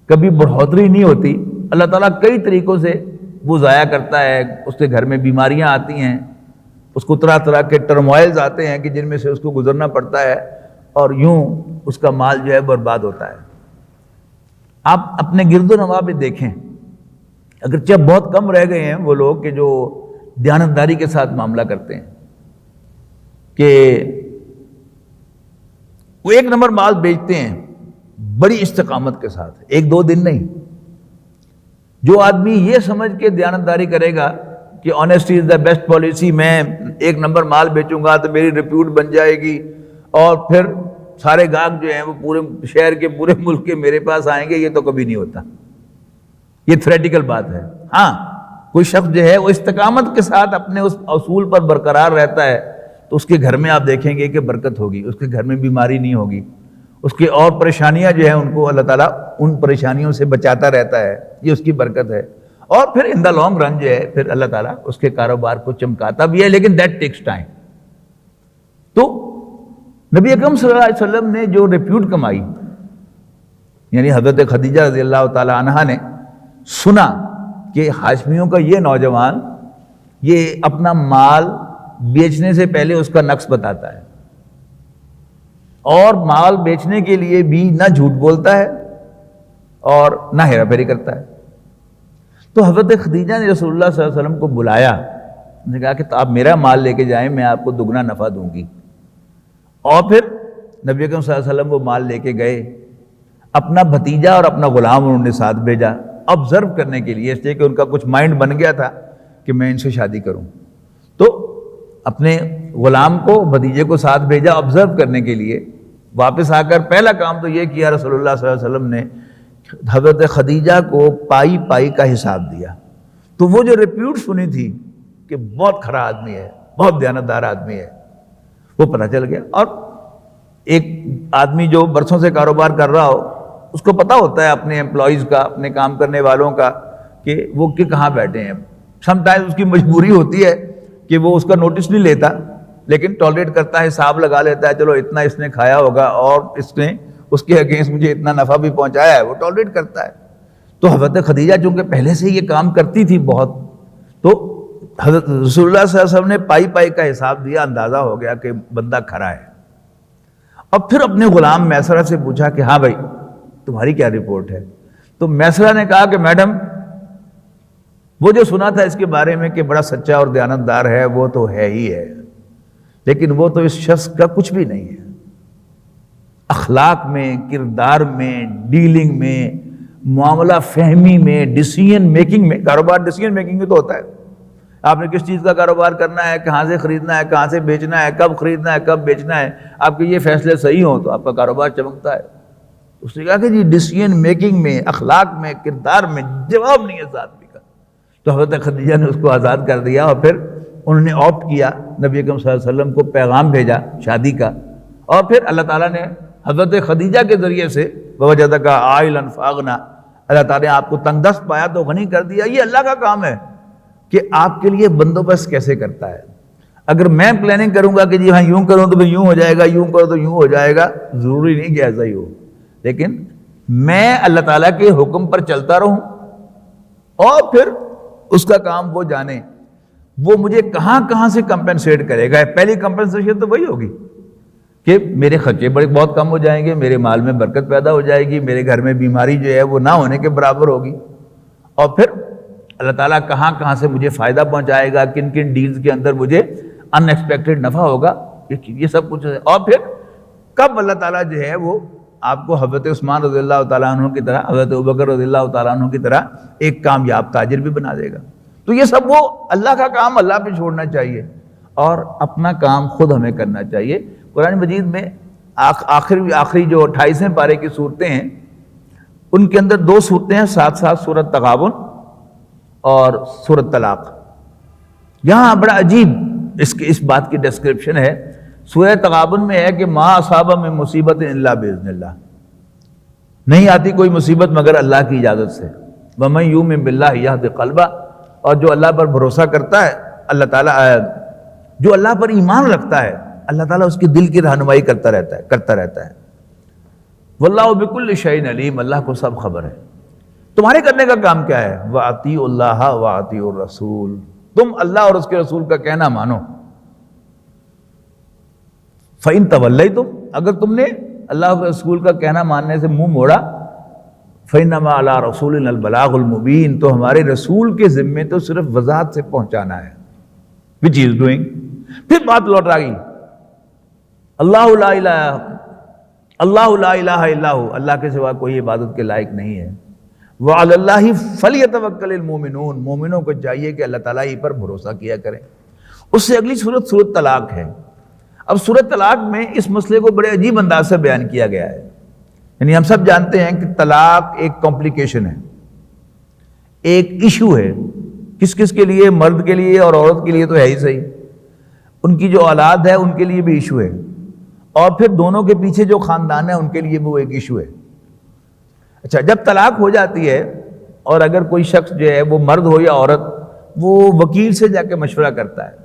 کبھی بڑھوتری نہیں ہوتی۔ اللہ تعالیٰ کئی طریقوں سے وہ ضائع کرتا ہے، اس کے گھر میں بیماریاں آتی ہیں، اس کو طرح طرح کے ٹرموائلز آتے ہیں کہ جن میں سے اس کو گزرنا پڑتا ہے، اور یوں اس کا مال جو ہے برباد ہوتا ہے۔ آپ اپنے گرد و نواح پہ دیکھیں، اگرچہ بہت کم رہ گئے ہیں وہ لوگ کہ جو دیانتداری کے ساتھ معاملہ کرتے ہیں، کہ وہ ایک نمبر مال بیچتے ہیں بڑی استقامت کے ساتھ، ایک دو دن نہیں۔ جو آدمی یہ سمجھ کے دیانتداری کرے گا کہ honesty is the best policy, میں ایک نمبر مال بیچوں گا تو میری ریپیوٹ بن جائے گی اور پھر سارے گاہک جو ہیں وہ پورے شہر کے پورے ملک کے میرے پاس آئیں گے، یہ تو کبھی نہیں ہوتا، یہ تھیوریٹیکل بات ہے۔ ہاں کوئی شخص جو ہے وہ استقامت کے ساتھ اپنے اس اصول پر برقرار رہتا ہے تو اس کے گھر میں آپ دیکھیں گے کہ برکت ہوگی، اس کے گھر میں بیماری نہیں ہوگی، اس کی اور پریشانیاں جو ہیں ان کو اللہ تعالیٰ ان پریشانیوں سے بچاتا رہتا ہے، یہ اس کی برکت ہے۔ اور پھر ان دا لانگ رن جو ہے پھر اللہ تعالیٰ اس کے کاروبار کو چمکاتا بھی ہے، لیکن دیٹ ٹیکس ٹائم۔ تو نبی اکرم صلی اللہ علیہ وسلم نے جو ریپیوٹ کمائی، یعنی حضرت خدیجہ رضی اللہ تعالی عنہا نے سنا کہ ہاشمیوں کا یہ نوجوان یہ اپنا مال بیچنے سے پہلے اس کا نقص بتاتا ہے اور مال بیچنے کے لیے بھی نہ جھوٹ بولتا ہے اور نہ ہیرا پھیری کرتا ہے۔ تو حضرت خدیجہ نے رسول اللہ صلی اللہ علیہ وسلم کو بلایا، انہوں نے کہا کہ آپ میرا مال لے کے جائیں، میں آپ کو دگنا نفع دوں گی۔ اور پھر نبی اکرم صلی اللہ علیہ وسلم وہ مال لے کے گئے، اپنا بھتیجا اور اپنا غلام انہوں نے ساتھ بھیجا آبزرو کرنے کے لیے، اس لیے کہ ان کا کچھ مائنڈ بن گیا تھا کہ میں ان سے شادی کروں۔ تو اپنے غلام کو بھتیجے کو ساتھ بھیجا آبزرو کرنے کے لیے۔ واپس آ کر پہلا کام تو یہ کیا رسول اللہ صلی اللہ علیہ وسلم نے حضرت خدیجہ کو پائی پائی کا حساب دیا۔ تو وہ جو ریپیوٹ سنی تھی کہ بہت کھرا آدمی ہے، بہت دیانتدار آدمی ہے، وہ پتہ چل گیا۔ اور ایک آدمی جو برسوں سے کاروبار کر رہا ہو، اس کو پتہ ہوتا ہے اپنے امپلائیز کا، اپنے کام کرنے والوں کا کہ وہ کہاں بیٹھے ہیں۔ سم ٹائم اس کی مجبوری ہوتی ہے کہ وہ اس کا نوٹس نہیں لیتا، لیکن ٹالریٹ کرتا ہے، حساب لگا لیتا ہے، چلو اتنا اس نے کھایا ہوگا اور اس نے اس کے اگینسٹ مجھے اتنا نفع بھی پہنچایا ہے، وہ ٹالریٹ کرتا ہے۔ تو حضرت خدیجہ چونکہ پہلے سے یہ کام کرتی تھی بہت، تو حضرت رسول اللہ صلی اللہ علیہ وسلم نے پائی پائی کا حساب دیا، اندازہ ہو گیا کہ بندہ کھرا ہے۔ اور پھر اپنے غلام میسرہ سے پوچھا کہ ہاں بھائی تمہاری کیا رپورٹ ہے؟ تو میسرہ نے کہا کہ میڈم وہ جو سنا تھا اس کے بارے میں کہ بڑا سچا اور دیانتدار ہے، وہ تو ہے ہی ہے، لیکن وہ تو اس شخص کا کچھ بھی نہیں ہے۔ اخلاق میں، کردار میں، ڈیلنگ میں، معاملہ فہمی میں، ڈیسیژن میکنگ میں، کاروبار ڈیسیژن میکنگ میں تو ہوتا ہے۔ آپ نے کس چیز کا کاروبار کرنا ہے، کہاں سے خریدنا ہے، کہاں سے بیچنا ہے، کب خریدنا ہے، کب بیچنا ہے، آپ کے یہ فیصلے صحیح ہوں تو آپ کا کاروبار چمکتا ہے۔ اس نے کہا کہ جی ڈیسیژن میکنگ میں، اخلاق میں، کردار میں جواب نہیں ہے اس آدمی کا۔ تو حضرت خدیجہ نے اس کو آزاد کر دیا اور پھر انہوں نے آپٹ کیا، نبی اکرم صلی اللہ علیہ وسلم کو پیغام بھیجا شادی کا، اور پھر اللہ تعالیٰ نے حضرت خدیجہ کے ذریعے سے وَوَجَدَكَ عَائِلًا فَأَغْنَىٰ، اللہ تعالیٰ نے آپ کو تنگ دست پایا تو غنی کر دیا۔ یہ اللہ کا کام ہے کہ آپ کے لیے بندوبست کیسے کرتا ہے۔ اگر میں پلاننگ کروں گا کہ جی ہاں یوں کروں تو پھر یوں ہو جائے گا، یوں کرو تو یوں ہو جائے گا، ضروری نہیں کہ ایسا ہی ہو، لیکن میں اللہ تعالیٰ کے حکم پر چلتا رہوں اور پھر اس کا کام وہ جانے، وہ مجھے کہاں کہاں سے کمپنسیٹ کرے گا۔ پہلی کمپنسیشن تو وہی ہوگی کہ میرے خرچے بہت کم ہو جائیں گے، میرے مال میں برکت پیدا ہو جائے گی، میرے گھر میں بیماری جو ہے وہ نہ ہونے کے برابر ہوگی، اور پھر اللہ تعالیٰ کہاں کہاں سے مجھے فائدہ پہنچائے گا، کن کن ڈیلز کے اندر مجھے ان ایکسپیکٹڈ نفع ہوگا، یہ سب کچھ ہے۔ اور پھر کب اللہ تعالیٰ جو ہے وہ آپ کو حضرت عثمان رضی اللہ تعالیٰ عنہ کی طرح، حضرت ابوبکر رضی اللہ تعالیٰ عنہ کی طرح ایک کامیاب تاجر بھی بنا دے گا۔ تو یہ سب وہ اللہ کا کام اللہ پہ چھوڑنا چاہیے اور اپنا کام خود ہمیں کرنا چاہیے۔ قرآن مجید میں آخری جو 28ویں پارے کی صورتیں ہیں، ان کے اندر 2 صورتیں ہیں ساتھ ساتھ، سورۃ تغابن اور سورۃ طلاق۔ یہاں بڑا عجیب اس بات کی ڈسکرپشن ہے سورہ تغابن میں ہے کہ ما اصاب من مصیبت الا باذن اللہ، نہیں آتی کوئی مصیبت مگر اللہ کی اجازت سے. ومن یؤمن باللہ یہد قلبہ، اور جو اللہ پر بھروسہ کرتا ہے، اللہ تعالیٰ جو اللہ پر ایمان رکھتا ہے، اللہ تعالیٰ اس کے دل کی رہنمائی کرتا رہتا ہے. واللہ بکل شیء علیم، اللہ کو سب خبر ہے. تمہارے کرنے کا کام کیا ہے؟ وَأَطِیعُوا اللَّهَ وَأَطِیعُوا الرَّسُولَ، تم اللہ اور اس کے رسول کا کہنا مانو. فَإِن تَوَلَّيْتُمْ، اگر تم نے اللہ کے رسول کا کہنا ماننے سے منہ موڑا، فَإِنَّمَا عَلَىٰ رَسُولِنَا الْبَلَاغُ الْمُبِينُ، تو ہمارے رسول کے ذمے تو صرف وضاحت سے پہنچانا ہے. which he is doing. پھر بات لوٹ آ گئی، اللہ لا الہ الا ہو، اللہ کے سوا کوئی عبادت کے لائق نہیں ہے. وعلی اللہ فلیتوکل المؤمنون، مومنوں کو چاہیے کہ اللہ تعالیٰ ہی پر بھروسہ کیا کریں. اس سے اگلی سورت طلاق ہے. اب سورت طلاق میں اس مسئلے کو بڑے عجیب انداز سے بیان کیا گیا ہے. یعنی ہم سب جانتے ہیں کہ طلاق ایک کمپلیکیشن ہے، ایک ایشو ہے. کس کس کے لیے؟ مرد کے لیے اور عورت کے لیے تو ہے ہی صحیح، ان کی جو اولاد ہے ان کے لیے بھی ایشو ہے، اور پھر دونوں کے پیچھے جو خاندان ہے ان کے لیے بھی وہ ایک ایشو ہے. اچھا، جب طلاق ہو جاتی ہے اور اگر کوئی شخص جو ہے وہ مرد ہو یا عورت، وہ وکیل سے جا کے مشورہ کرتا ہے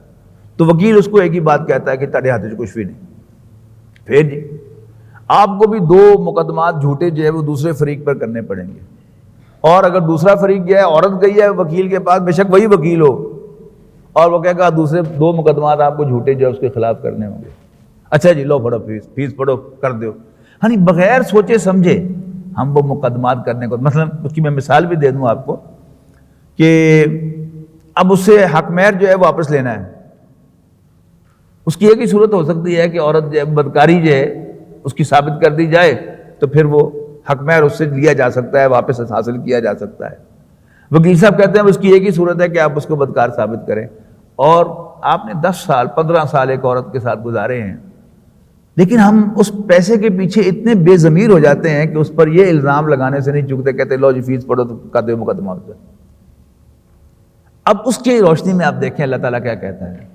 تو وکیل اس کو ایک ہی بات کہتا ہے کہ تیرے ہاتھ سے کچھ بھی نہیں. پھر جی آپ کو بھی 2 مقدمات جھوٹے جو ہے وہ دوسرے فریق پر کرنے پڑیں گے، اور اگر دوسرا فریق گیا ہے، عورت گئی ہے وکیل کے پاس، بے شک وہی وکیل ہو، اور وہ کہے گا دوسرے 2 مقدمات آپ کو جھوٹے جو ہے اس کے خلاف کرنے ہوں گے. اچھا جی لو پڑھو، فیس پڑھو، کر دو. یعنی بغیر سوچے سمجھے ہم وہ مقدمات کرنے کو، مثلا اس کی میں مثال بھی دے دوں آپ کو کہ اب اس سے حق مہر جو ہے واپس لینا ہے. اس کی ایک ہی صورت ہو سکتی ہے کہ عورت جو ہے بدکاری جو ہے اس کی ثابت کر دی جائے تو پھر وہ حق مہر اس سے لیا جا سکتا ہے، واپس حاصل کیا جا سکتا ہے. وکیل صاحب کہتے ہیں اس کی ایک ہی صورت ہے کہ آپ اس کو بدکار ثابت کریں، اور آپ نے 10 سال 15 سال ایک عورت کے ساتھ گزارے ہیں، لیکن ہم اس پیسے کے پیچھے اتنے بے ضمیر ہو جاتے ہیں کہ اس پر یہ الزام لگانے سے نہیں چکتے، کہتے لو جی فیس پڑھو تو کر دو مقدمہ ہوتا ہے. اب اس کی روشنی میں آپ دیکھیں اللہ تعالیٰ کیا کہتا ہے،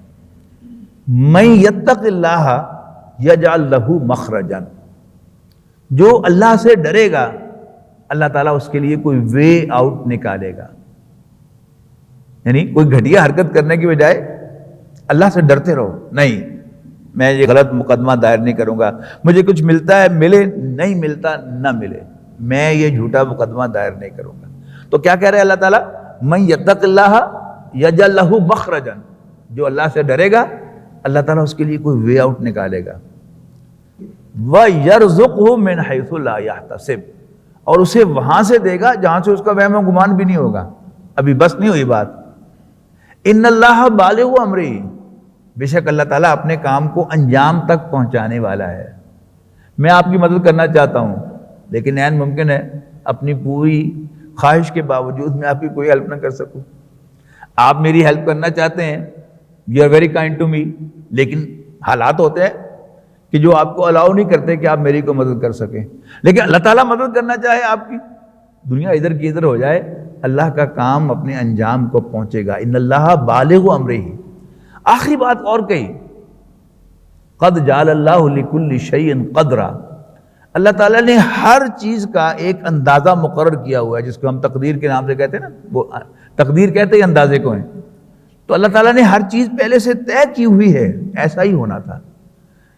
من یتق اللہ یجعل لہ مخرجا، جو اللہ سے ڈرے گا اللہ تعالیٰ اس کے لیے کوئی وے آؤٹ نکالے گا. یعنی کوئی گھٹیا حرکت کرنے کی بجائے اللہ سے ڈرتے رہو، نہیں میں یہ غلط مقدمہ دائر نہیں کروں گا، مجھے کچھ ملتا ہے ملے، نہیں ملتا نہ ملے، میں یہ جھوٹا مقدمہ دائر نہیں کروں گا. تو کیا کہہ رہے ہیں اللہ تعالیٰ، من یتق اللہ یجعل لہ مخرجا، جو اللہ سے ڈرے گا اللہ تعالیٰ اس کے لیے کوئی وے آؤٹ نکالے گا. وَيَرْزُقْهُ مِنْ حَيْثُ لَا يَحْتَسِبْ، اور اسے وہاں سے دے گا جہاں سے اس کا وہم و گمان بھی نہیں ہوگا. ابھی بس نہیں ہوئی بات، ان اللہ بالغ امرہ، بے شک اللہ تعالیٰ اپنے کام کو انجام تک پہنچانے والا ہے. میں آپ کی مدد کرنا چاہتا ہوں لیکن عین ممکن ہے اپنی پوری خواہش کے باوجود میں آپ کی کوئی ہیلپ نہ کر سکوں. آپ میری ہیلپ کرنا چاہتے ہیں، you are very kind to me, لیکن حالات ہوتے ہیں کہ جو آپ کو الاؤ نہیں کرتے کہ آپ میری کو مدد کر سکیں. لیکن اللہ تعالیٰ مدد کرنا چاہے آپ کی، دنیا ادھر کی ادھر ہو جائے، اللہ کا کام اپنے انجام کو پہنچے گا. ان اللہ بالغ امرہ. آخری بات اور کہی، قد جعل اللہ لکل شیء قدرا، اللہ تعالیٰ نے ہر چیز کا ایک اندازہ مقرر کیا ہوا ہے، جس کو ہم تقدیر کے نام سے کہتے ہیں نا، وہ تقدیر کہتے ہیں اندازے کو ہیں. تو اللہ تعالیٰ نے ہر چیز پہلے سے طے کی ہوئی ہے، ایسا ہی ہونا تھا.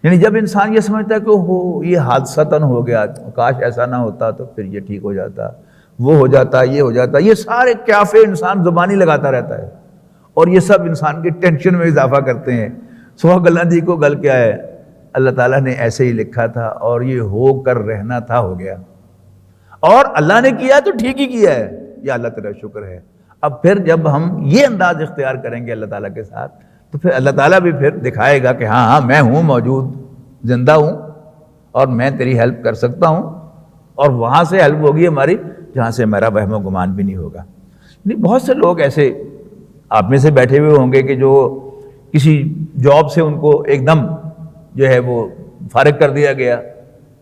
یعنی جب انسان یہ سمجھتا ہے کہ ہو یہ حادثتاً ہو گیا، کاش ایسا نہ ہوتا تو پھر یہ ٹھیک ہو جاتا، وہ ہو جاتا، یہ ہو جاتا، یہ سارے قیافے انسان زبانی لگاتا رہتا ہے، اور یہ سب انسان کی ٹینشن میں اضافہ کرتے ہیں. سو گلاں دی کو گل کیا ہے، اللہ تعالیٰ نے ایسے ہی لکھا تھا اور یہ ہو کر رہنا تھا، ہو گیا، اور اللہ نے کیا تو ٹھیک ہی کیا ہے، یا اللہ تیرا شکر ہے. اب پھر جب ہم یہ انداز اختیار کریں گے اللہ تعالیٰ کے ساتھ تو پھر اللہ تعالیٰ بھی پھر دکھائے گا کہ ہاں میں ہوں موجود، زندہ ہوں، اور میں تیری ہیلپ کر سکتا ہوں، اور وہاں سے ہیلپ ہوگی ہماری جہاں سے میرا وہم و گمان بھی نہیں ہوگا. نہیں، بہت سے لوگ ایسے آپ میں سے بیٹھے ہوئے ہوں گے کہ جو کسی جاب سے ان کو ایک دم جو ہے وہ فارغ کر دیا گیا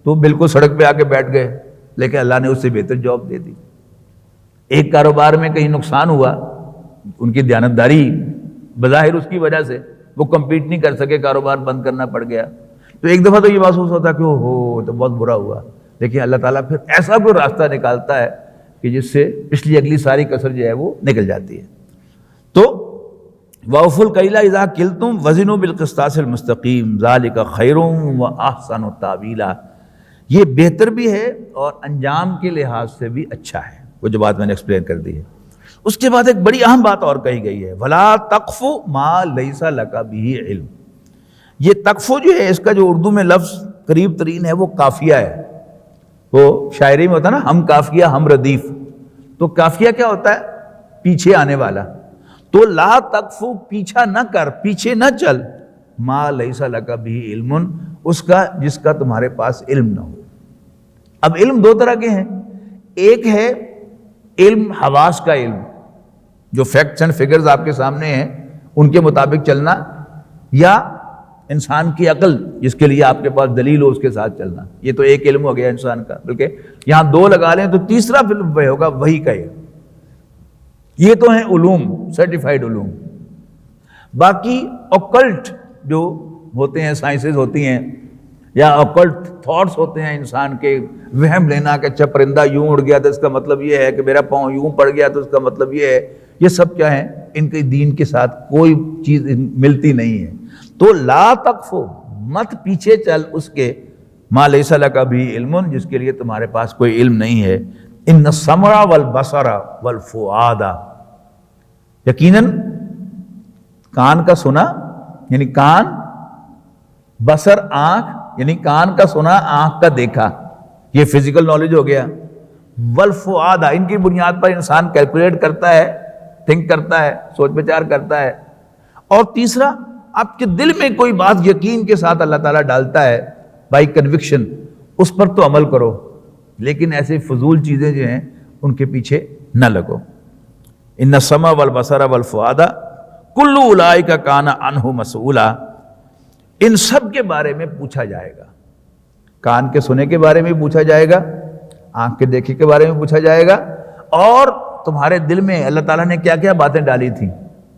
تو بالکل سڑک پہ آ کے بیٹھ گئے، لیکن اللہ نے اس سے بہتر جاب دے دی. ایک کاروبار میں کہیں نقصان ہوا، ان کی دیانتداری بظاہر اس کی وجہ سے وہ کمپیٹ نہیں کر سکے, کاروبار بند کرنا پڑ گیا. تو ایک دفعہ تو یہ محسوس ہوتا کہ ہو تو بہت برا ہوا, لیکن اللہ تعالیٰ پھر ایسا کوئی راستہ نکالتا ہے کہ جس سے پچھلی اگلی ساری کسر جو ہے وہ نکل جاتی ہے. تو وَأَوْفُوا الْكَيْلَ إِذَا كِلْتُمْ وَزِنُوا بِالْقِسْطَاسِ الْمُسْتَقِيمِ ذَلِكَ خَيْرٌ وَأَحْسَنُ تَأْوِيلًا. یہ بہتر بھی ہے اور انجام کے لحاظ سے بھی اچھا ہے, وہ جو بات میں نے ایکسپلین کر دی ہے. اس کے بعد ایک بڑی اہم بات اور کہی گئی ہے, وَلَا تَقْفُ مَا لَيْسَ لَكَ بِهِ عِلْمٌ. یہ تقفو جو ہے, اس کا جو اردو میں لفظ قریب ترین ہے وہ قافیہ ہے. وہ شاعری میں ہوتا ہے نا, ہم قافیہ ہم ردیف. تو قافیہ کیا ہوتا ہے؟ پیچھے آنے والا. تو لا تقفو, پیچھا نہ کر, پیچھے نہ چل, ما لیس لک بہ علم, اس کا جس کا تمہارے پاس علم نہ ہو. اب علم دو طرح کے ہیں, ایک ہے علم حواس کا علم, جو فیکٹس اینڈ فگرز آپ کے سامنے ہیں ان کے مطابق چلنا, یا انسان کی عقل جس کے لیے آپ کے پاس دلیل ہو اس کے ساتھ چلنا. یہ تو ایک علم ہو گیا انسان کا, بلکہ یہاں دو لگا لیں تو تیسرا فلم وہ ہوگا وہی کا علم. یہ تو ہیں علوم, سرٹیفائڈ علوم. باقی اوکلٹ جو ہوتے ہیں, سائنسز ہوتی ہیں, یا اوکلٹ تھاٹس ہوتے ہیں انسان کے, وہم لینا کہ اچھا پرندہ یوں اڑ گیا تو اس کا مطلب یہ ہے, کہ میرا پاؤں یوں پڑ گیا تو اس کا مطلب یہ ہے. یہ سب کیا ہیں؟ ان کے دین کے ساتھ کوئی چیز ملتی نہیں ہے. تو لا تقفو, مت پیچھے چل اس کے, ما لیس لک بہ علم, جس کے لیے تمہارے پاس کوئی علم نہیں ہے. ان السمع والبصر والفؤاد, یقیناً کان کا سنا یعنی کان, بصر آنکھ یعنی کان کا سنا آنکھ کا دیکھا, یہ فزیکل نالج ہو گیا. والفؤاد, ان کی بنیاد پر انسان کیلکولیٹ کرتا ہے, تھنک کرتا ہے, سوچ بچار کرتا ہے. اور تیسرا, آپ کے دل میں کوئی بات یقین کے ساتھ اللہ تعالیٰ ڈالتا ہے بائی کنوکشن, اس پر تو عمل کرو, لیکن ایسے فضول چیزیں جو ہیں ان کے پیچھے نہ لگو. ان السمع والبصر والفؤاد کل اولئک کان عنہ مسئولا, ان سب کے بارے میں پوچھا جائے گا. کان کے سنے کے بارے میں پوچھا جائے گا, آنکھ کے دیکھے کے بارے میں پوچھا جائے گا, اور تمہارے دل میں اللہ تعالیٰ نے کیا کیا باتیں ڈالی تھیں.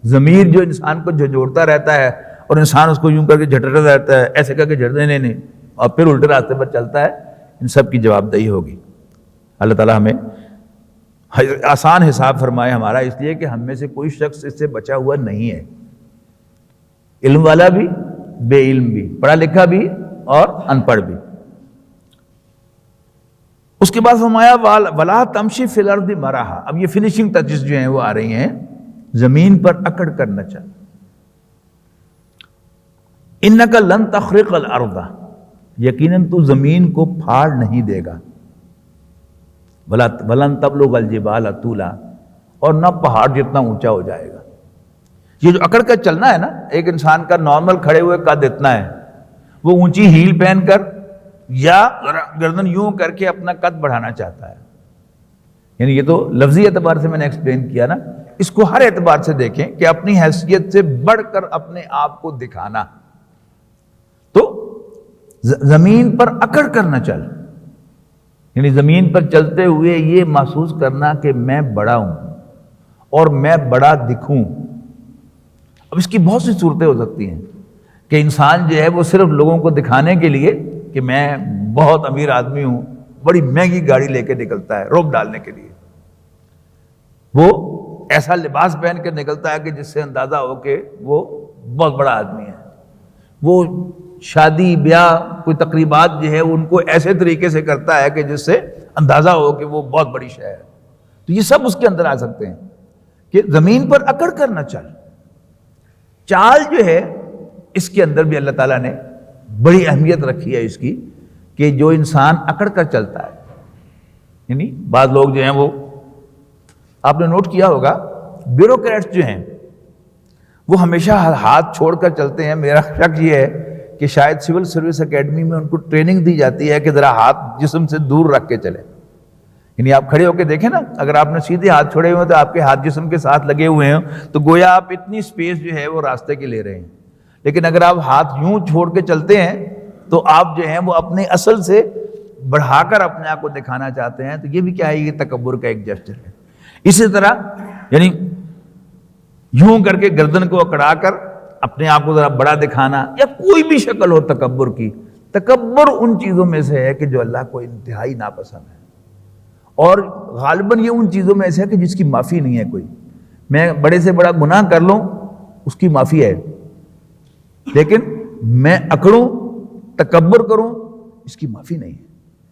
ضمیر جو انسان کو جھنجھوڑتا رہتا ہے اور انسان اس کو یوں کر کے جھٹتا رہتا ہے, ایسے کر کے جھٹنے نہیں, اور پھر الٹے راستے پر چلتا ہے, ان سب کی جواب دہی ہوگی. اللہ تعالیٰ ہمیں آسان حساب فرمائے ہمارا, اس لیے کہ ہم میں سے کوئی شخص اس سے بچا ہوا نہیں ہے, علم والا بھی, بے علم بھی, پڑھا لکھا بھی اور ان پڑھ بھی. اس کے بعد فرمایا وَلَا تَمْشِ فِي الْأَرْضِ مَرَحًا. اب یہ فنیشنگ ٹچز جو ہیں وہ آ رہی ہیں, زمین پر اکڑ کر نہ چل. اِنَّكَ لَن تَخْرِقَ الْأَرْضَ, یقیناً تو زمین کو پھاڑ نہیں دے گا. وَلَن تَبْلُغَ الْجِبَالَ طُولًا, اور نہ پہاڑ جتنا اونچا ہو جائے گا. یہ جو اکڑ کر چلنا ہے نا, ایک انسان کا نارمل کھڑے ہوئے قد اتنا ہے, وہ اونچی ہیل پہن کر یا گردن یوں کر کے اپنا قد بڑھانا چاہتا ہے. یعنی یہ تو لفظی اعتبار سے میں نے ایکسپلین کیا نا, اس کو ہر اعتبار سے دیکھیں کہ اپنی حیثیت سے بڑھ کر اپنے آپ کو دکھانا. تو زمین پر اکڑ کر نہ چل, یعنی زمین پر چلتے ہوئے یہ محسوس کرنا کہ میں بڑا ہوں اور میں بڑا دکھوں. اب اس کی بہت سی صورتیں ہو سکتی ہیں کہ انسان جو ہے وہ صرف لوگوں کو دکھانے کے لیے کہ میں بہت امیر آدمی ہوں, بڑی مہنگی گاڑی لے کے نکلتا ہے روب ڈالنے کے لیے. وہ ایسا لباس پہن کے نکلتا ہے کہ جس سے اندازہ ہو کہ وہ بہت بڑا آدمی ہے. وہ شادی بیاہ کوئی تقریبات جو ہے ان کو ایسے طریقے سے کرتا ہے کہ جس سے اندازہ ہو کہ وہ بہت بڑی شے ہے. تو یہ سب اس کے اندر آ سکتے ہیں کہ زمین پر اکڑ کر نہ چل. چال جو ہے اس کے اندر بھی اللہ تعالیٰ نے بڑی اہمیت رکھی ہے اس کی, کہ جو انسان اکڑ کر چلتا ہے, یعنی بعض لوگ جو ہیں وہ, آپ نے نوٹ کیا ہوگا, بیوروکریٹس جو ہیں وہ ہمیشہ ہاتھ چھوڑ کر چلتے ہیں. میرا شک یہ ہے کہ شاید سول سروس اکیڈمی میں ان کو ٹریننگ دی جاتی ہے کہ ذرا ہاتھ جسم سے دور رکھ کے چلیں. یعنی آپ کھڑے ہو کے دیکھیں نا, اگر آپ نے سیدھے ہاتھ چھوڑے ہوئے تو آپ کے ہاتھ جسم کے ساتھ لگے ہوئے ہیں تو گویا آپ اتنی سپیس جو ہے وہ راستے کے لے رہے ہیں. لیکن اگر آپ ہاتھ یوں چھوڑ کے چلتے ہیں تو آپ جو ہیں وہ اپنے اصل سے بڑھا کر اپنے آپ کو دکھانا چاہتے ہیں. تو یہ بھی کیا ہے, یہ تکبر کا ایک جسچر ہے. اسی طرح یعنی یوں کر کے گردن کو اکڑا کر اپنے آپ کو ذرا بڑا دکھانا یا کوئی بھی شکل ہو تکبر کی، تکبر ان چیزوں میں سے ہے کہ جو اللہ کو انتہائی ناپسند ہے، اور غالباً یہ ان چیزوں میں سے ہے کہ جس کی معافی نہیں ہے کوئی۔ میں بڑے سے بڑا گناہ کر لوں اس کی معافی ہے، لیکن میں اکڑوں تکبر کروں اس کی معافی نہیں ہے۔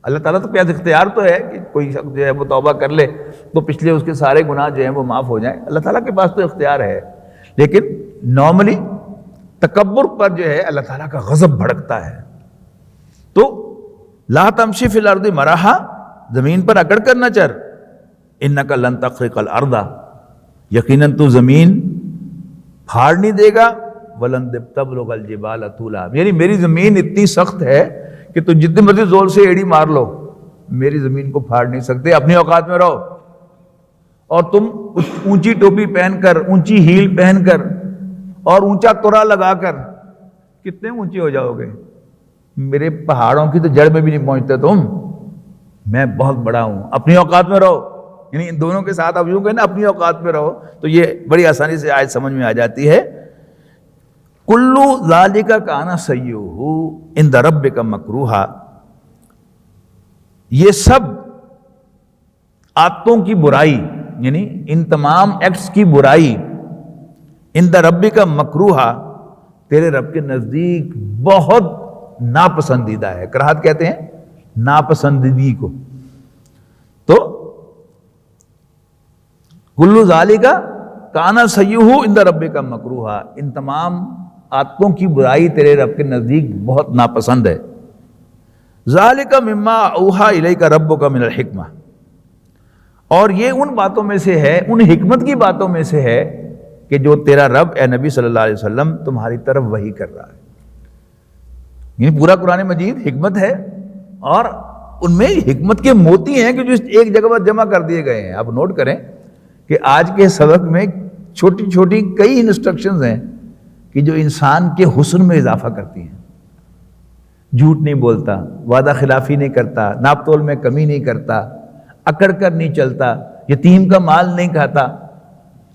اللہ تعالیٰ تو پیاس اختیار تو ہے کہ کوئی شخص جو ہے وہ توبہ کر لے تو پچھلے اس کے سارے گناہ جو ہیں وہ معاف ہو جائیں، اللہ تعالیٰ کے پاس تو اختیار ہے، لیکن نارملی تکبر پر جو ہے اللہ تعالیٰ کا غضب بھڑکتا ہے۔ تو لا تمشی فی الارض مرحا، زمین پر اکڑ کر نہ چر، انک لن تخرق الارض، یقیناً تو زمین پھاڑ نہیں دے گا، ولن تبلغ الجبال طولا، یعنی میری زمین اتنی سخت ہے کہ تو جتنے مرضی زور سے ایڑی مار لو میری زمین کو پھاڑ نہیں سکتے، اپنی اوقات میں رہو۔ اور تم اونچی ٹوپی پہن کر، اونچی ہیل پہن کر اور اونچا ترا لگا کر کتنے اونچے ہو جاؤ گے؟ میرے پہاڑوں کی تو جڑ میں بھی نہیں پہنچتے تم، میں بہت بڑا ہوں، اپنی اوقات میں رہو۔ یعنی ان دونوں کے ساتھ اب یوں کہ نا اپنی اوقات میں رہو، تو یہ بڑی آسانی سے آیت سمجھ میں آ جاتی ہے۔ کلو ذالک کان سیئہ عند ربک مکروہا، یہ سب عادتوں کی برائی، یعنی ان تمام ایکٹس کی برائی، عند ربک مکروہا، تیرے رب کے نزدیک بہت ناپسندیدہ ہے۔ کراہت کہتے ہیں ناپسندیدگی کو۔ تو کلو ذالک کان سیئہ عند ربک مکروہا، ان تمام عادتوں کی برائی تیرے رب کے نزدیک بہت ناپسند ہے۔ ذالک مما اوحی الیک ربک من الحکمہ، اور یہ ان باتوں میں سے ہے، ان حکمت کی باتوں میں سے ہے کہ جو تیرا رب اے نبی صلی اللہ علیہ وسلم تمہاری طرف وحی کر رہا ہے۔ یہ پورا قرآن مجید حکمت ہے، اور ان میں حکمت کے موتی ہیں کہ جو ایک جگہ پر جمع کر دیے گئے ہیں۔ آپ نوٹ کریں کہ آج کے سبق میں چھوٹی چھوٹی کئی انسٹرکشنز ہیں کہ جو انسان کے حسن میں اضافہ کرتی ہیں۔ جھوٹ نہیں بولتا، وعدہ خلافی نہیں کرتا، ناپ تول میں کمی نہیں کرتا، اکڑ کر نہیں چلتا، یتیم کا مال نہیں کھاتا،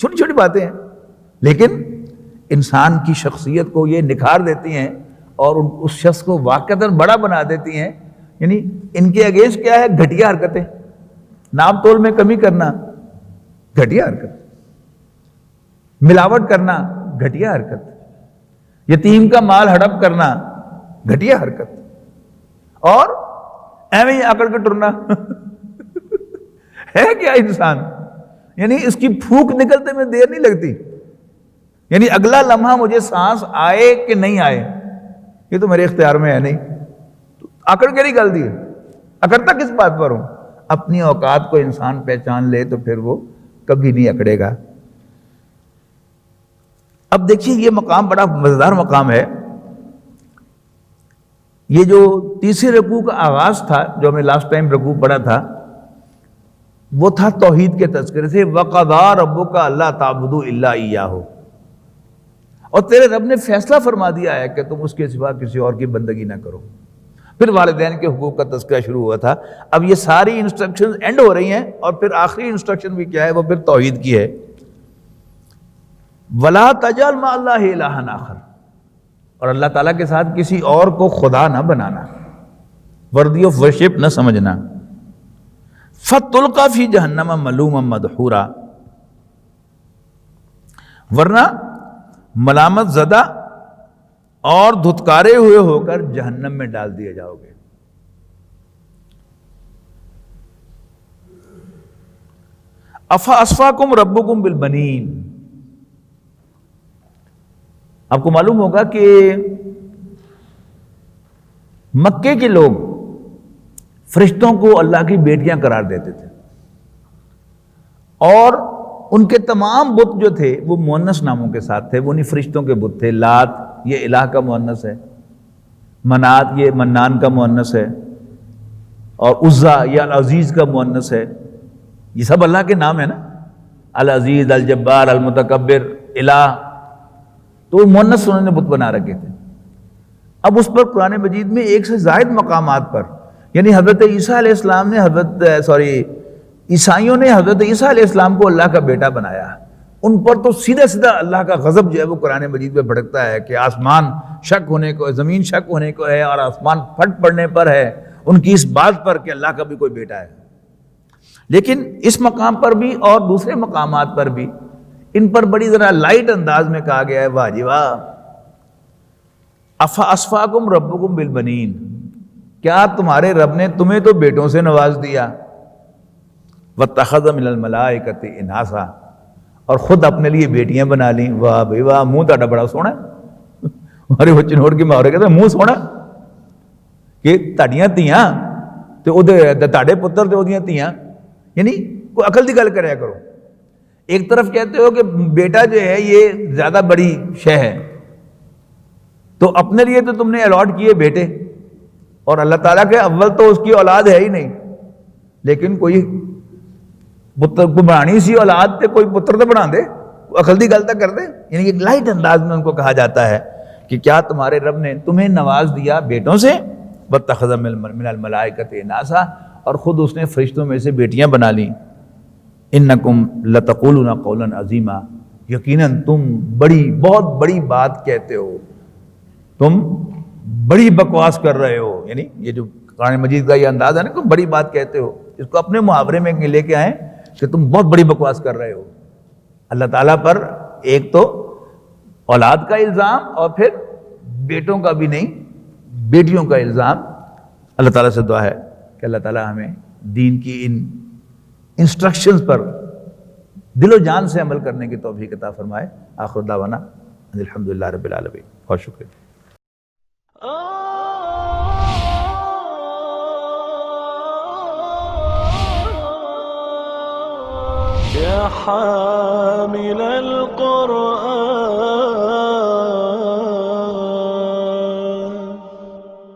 چھوٹی چھوٹی باتیں ہیں، لیکن انسان کی شخصیت کو یہ نکھار دیتی ہیں اور اس شخص کو واقعتاً بڑا بنا دیتی ہیں۔ یعنی ان کے اگینسٹ کیا ہے؟ گھٹیا حرکتیں، ناپ تول میں کمی کرنا گھٹیا حرکت، ملاوٹ کرنا گھٹیا حرکت، یتیم کا مال ہڑپ کرنا گھٹیا حرکت، اور ایویں ہی اکڑ کے ٹرنا ہے کیا انسان؟ یعنی اس کی پھونک نکلتے میں دیر نہیں لگتی، یعنی اگلا لمحہ مجھے سانس آئے کہ نہیں آئے یہ تو میرے اختیار میں ہے نہیں، اکڑ کے نکل دی، اکڑتا کس بات پر ہوں؟ اپنی اوقات کو انسان پہچان لے تو پھر وہ کبھی نہیں اکڑے گا۔ اب دیکھیے یہ مقام بڑا مزیدار مقام ہے۔ یہ جو تیسرے رکوع کا آغاز تھا، جو ہم نے لاسٹ ٹائم رکوع پڑھا تھا، وہ تھا توحید کے تذکرے سے، وَقَضَىٰ رَبُّكَ أَلَّا تَعْبُدُوا إِلَّا إِيَّاهُ، اور تیرے رب نے فیصلہ فرما دیا ہے کہ تم اس کے سوا کسی اور کی بندگی نہ کرو۔ پھر والدین کے حقوق کا تذکرہ شروع ہوا تھا۔ اب یہ ساری انسٹرکشنز اینڈ ہو رہی ہیں، اور پھر آخری انسٹرکشن بھی کیا ہے؟ وہ پھر توحید کی ہے۔ وَلَا تَجْعَلْ مَعَ اللَّهِ إِلَٰهًا آخَرَ، اور اللہ تعالیٰ کے ساتھ کسی اور کو خدا نہ بنانا، وردی آف ورشپ نہ سمجھنا۔ فَتُلْقَىٰ فِي جَهَنَّمَ مَلُومًا مَدْحُورًا، ورنہ ملامت زدہ اور دھتکارے ہوئے ہو کر جہنم میں ڈال دیے جاؤ گے۔ أَفَأَصْفَاكُمْ رَبُّكُمْ بِالْبَنِينَ، آپ کو معلوم ہوگا کہ مکے کے لوگ فرشتوں کو اللہ کی بیٹیاں قرار دیتے تھے، اور ان کے تمام بت جو تھے وہ مؤنث ناموں کے ساتھ تھے، وہ نہیں فرشتوں کے بت تھے۔ لات یہ الہ کا مؤنث ہے، منات یہ منان کا مؤنث ہے، اور عزا یہ العزیز کا مؤنث ہے۔ یہ سب اللہ کے نام ہیں نا، العزیز، الجبار، المتکبر، الہ، تو وہ مؤنث انہوں نے بت بنا رکھے تھے۔ اب اس پر قرآن مجید میں ایک سے زائد مقامات پر، یعنی حضرت عیسیٰ علیہ السلام نے عیسائیوں نے حضرت عیسیٰ علیہ السلام کو اللہ کا بیٹا بنایا، ان پر تو سیدھا سیدھا اللہ کا غضب جو ہے وہ قرآن مجید میں بھڑکتا ہے کہ آسمان شک ہونے کو، زمین شک ہونے کو ہے، اور آسمان پھٹ پڑنے پر ہے ان کی اس بات پر کہ اللہ کا بھی کوئی بیٹا ہے۔ لیکن اس مقام پر بھی اور دوسرے مقامات پر بھی ان پر بڑی ذرا لائٹ انداز میں کہا گیا ہے، واہ جی واہ، اصفاکم ربکم بالبنین، کیا تمہارے رب نے تمہیں تو بیٹوں سے نواز دیا، واتخذ من الملائکۃ اناسا، اور خود اپنے لیے بیٹیاں بنا لیں۔ واہ بھائی واہ، منہ تہاڈا بڑا سونا ہے، ہمارے بچے نوڑ کے ماورے کہتے ہیں منہ سونا کہ تہاڈیاں دھیاں تے اودے تہاڈے پتر تے اودیاں دھیاں، یعنی کوئی عقل دی گل کریا کرو۔ ایک طرف کہتے ہو کہ بیٹا جو ہے یہ زیادہ بڑی شے ہے، تو اپنے لیے تو تم نے الاٹ کیے بیٹے، اور اللہ تعالیٰ کے اول تو اس کی اولاد ہے ہی نہیں، لیکن کوئی پتر کو بنانی سی اولاد تے کوئی پتر تو بنا دے، عقل دی گل تو کر دے۔ یعنی ایک لائٹ انداز میں ان کو کہا جاتا ہے کہ کیا تمہارے رب نے تمہیں نواز دیا بیٹوں سے، واتخذ من الملائکۃ اناسا، اور خود اس نے فرشتوں میں سے بیٹیاں بنا لیں۔ انکم لتقولون قولا عظیما، یقیناً تم بہت بڑی بات کہتے ہو، تم بڑی بکواس کر رہے ہو۔ یعنی یہ جو قرآن مجید کا یہ انداز ہے نا کہ بڑی بات کہتے ہو، اس کو اپنے محاورے میں لے کے آئیں کہ تم بہت بڑی بکواس کر رہے ہو اللہ تعالیٰ پر۔ ایک تو اولاد کا الزام، اور پھر بیٹوں کا بھی نہیں، بیٹیوں کا الزام۔ اللہ تعالیٰ سے دعا ہے کہ اللہ تعالیٰ ہمیں دین کی ان انسٹرکشنز پر دل و جان سے عمل کرنے کی توفیق عطا فرمائے۔ آخر دعوانا الحمدللہ رب العالمین۔ بہت شکریہ۔ يا حامل القرآن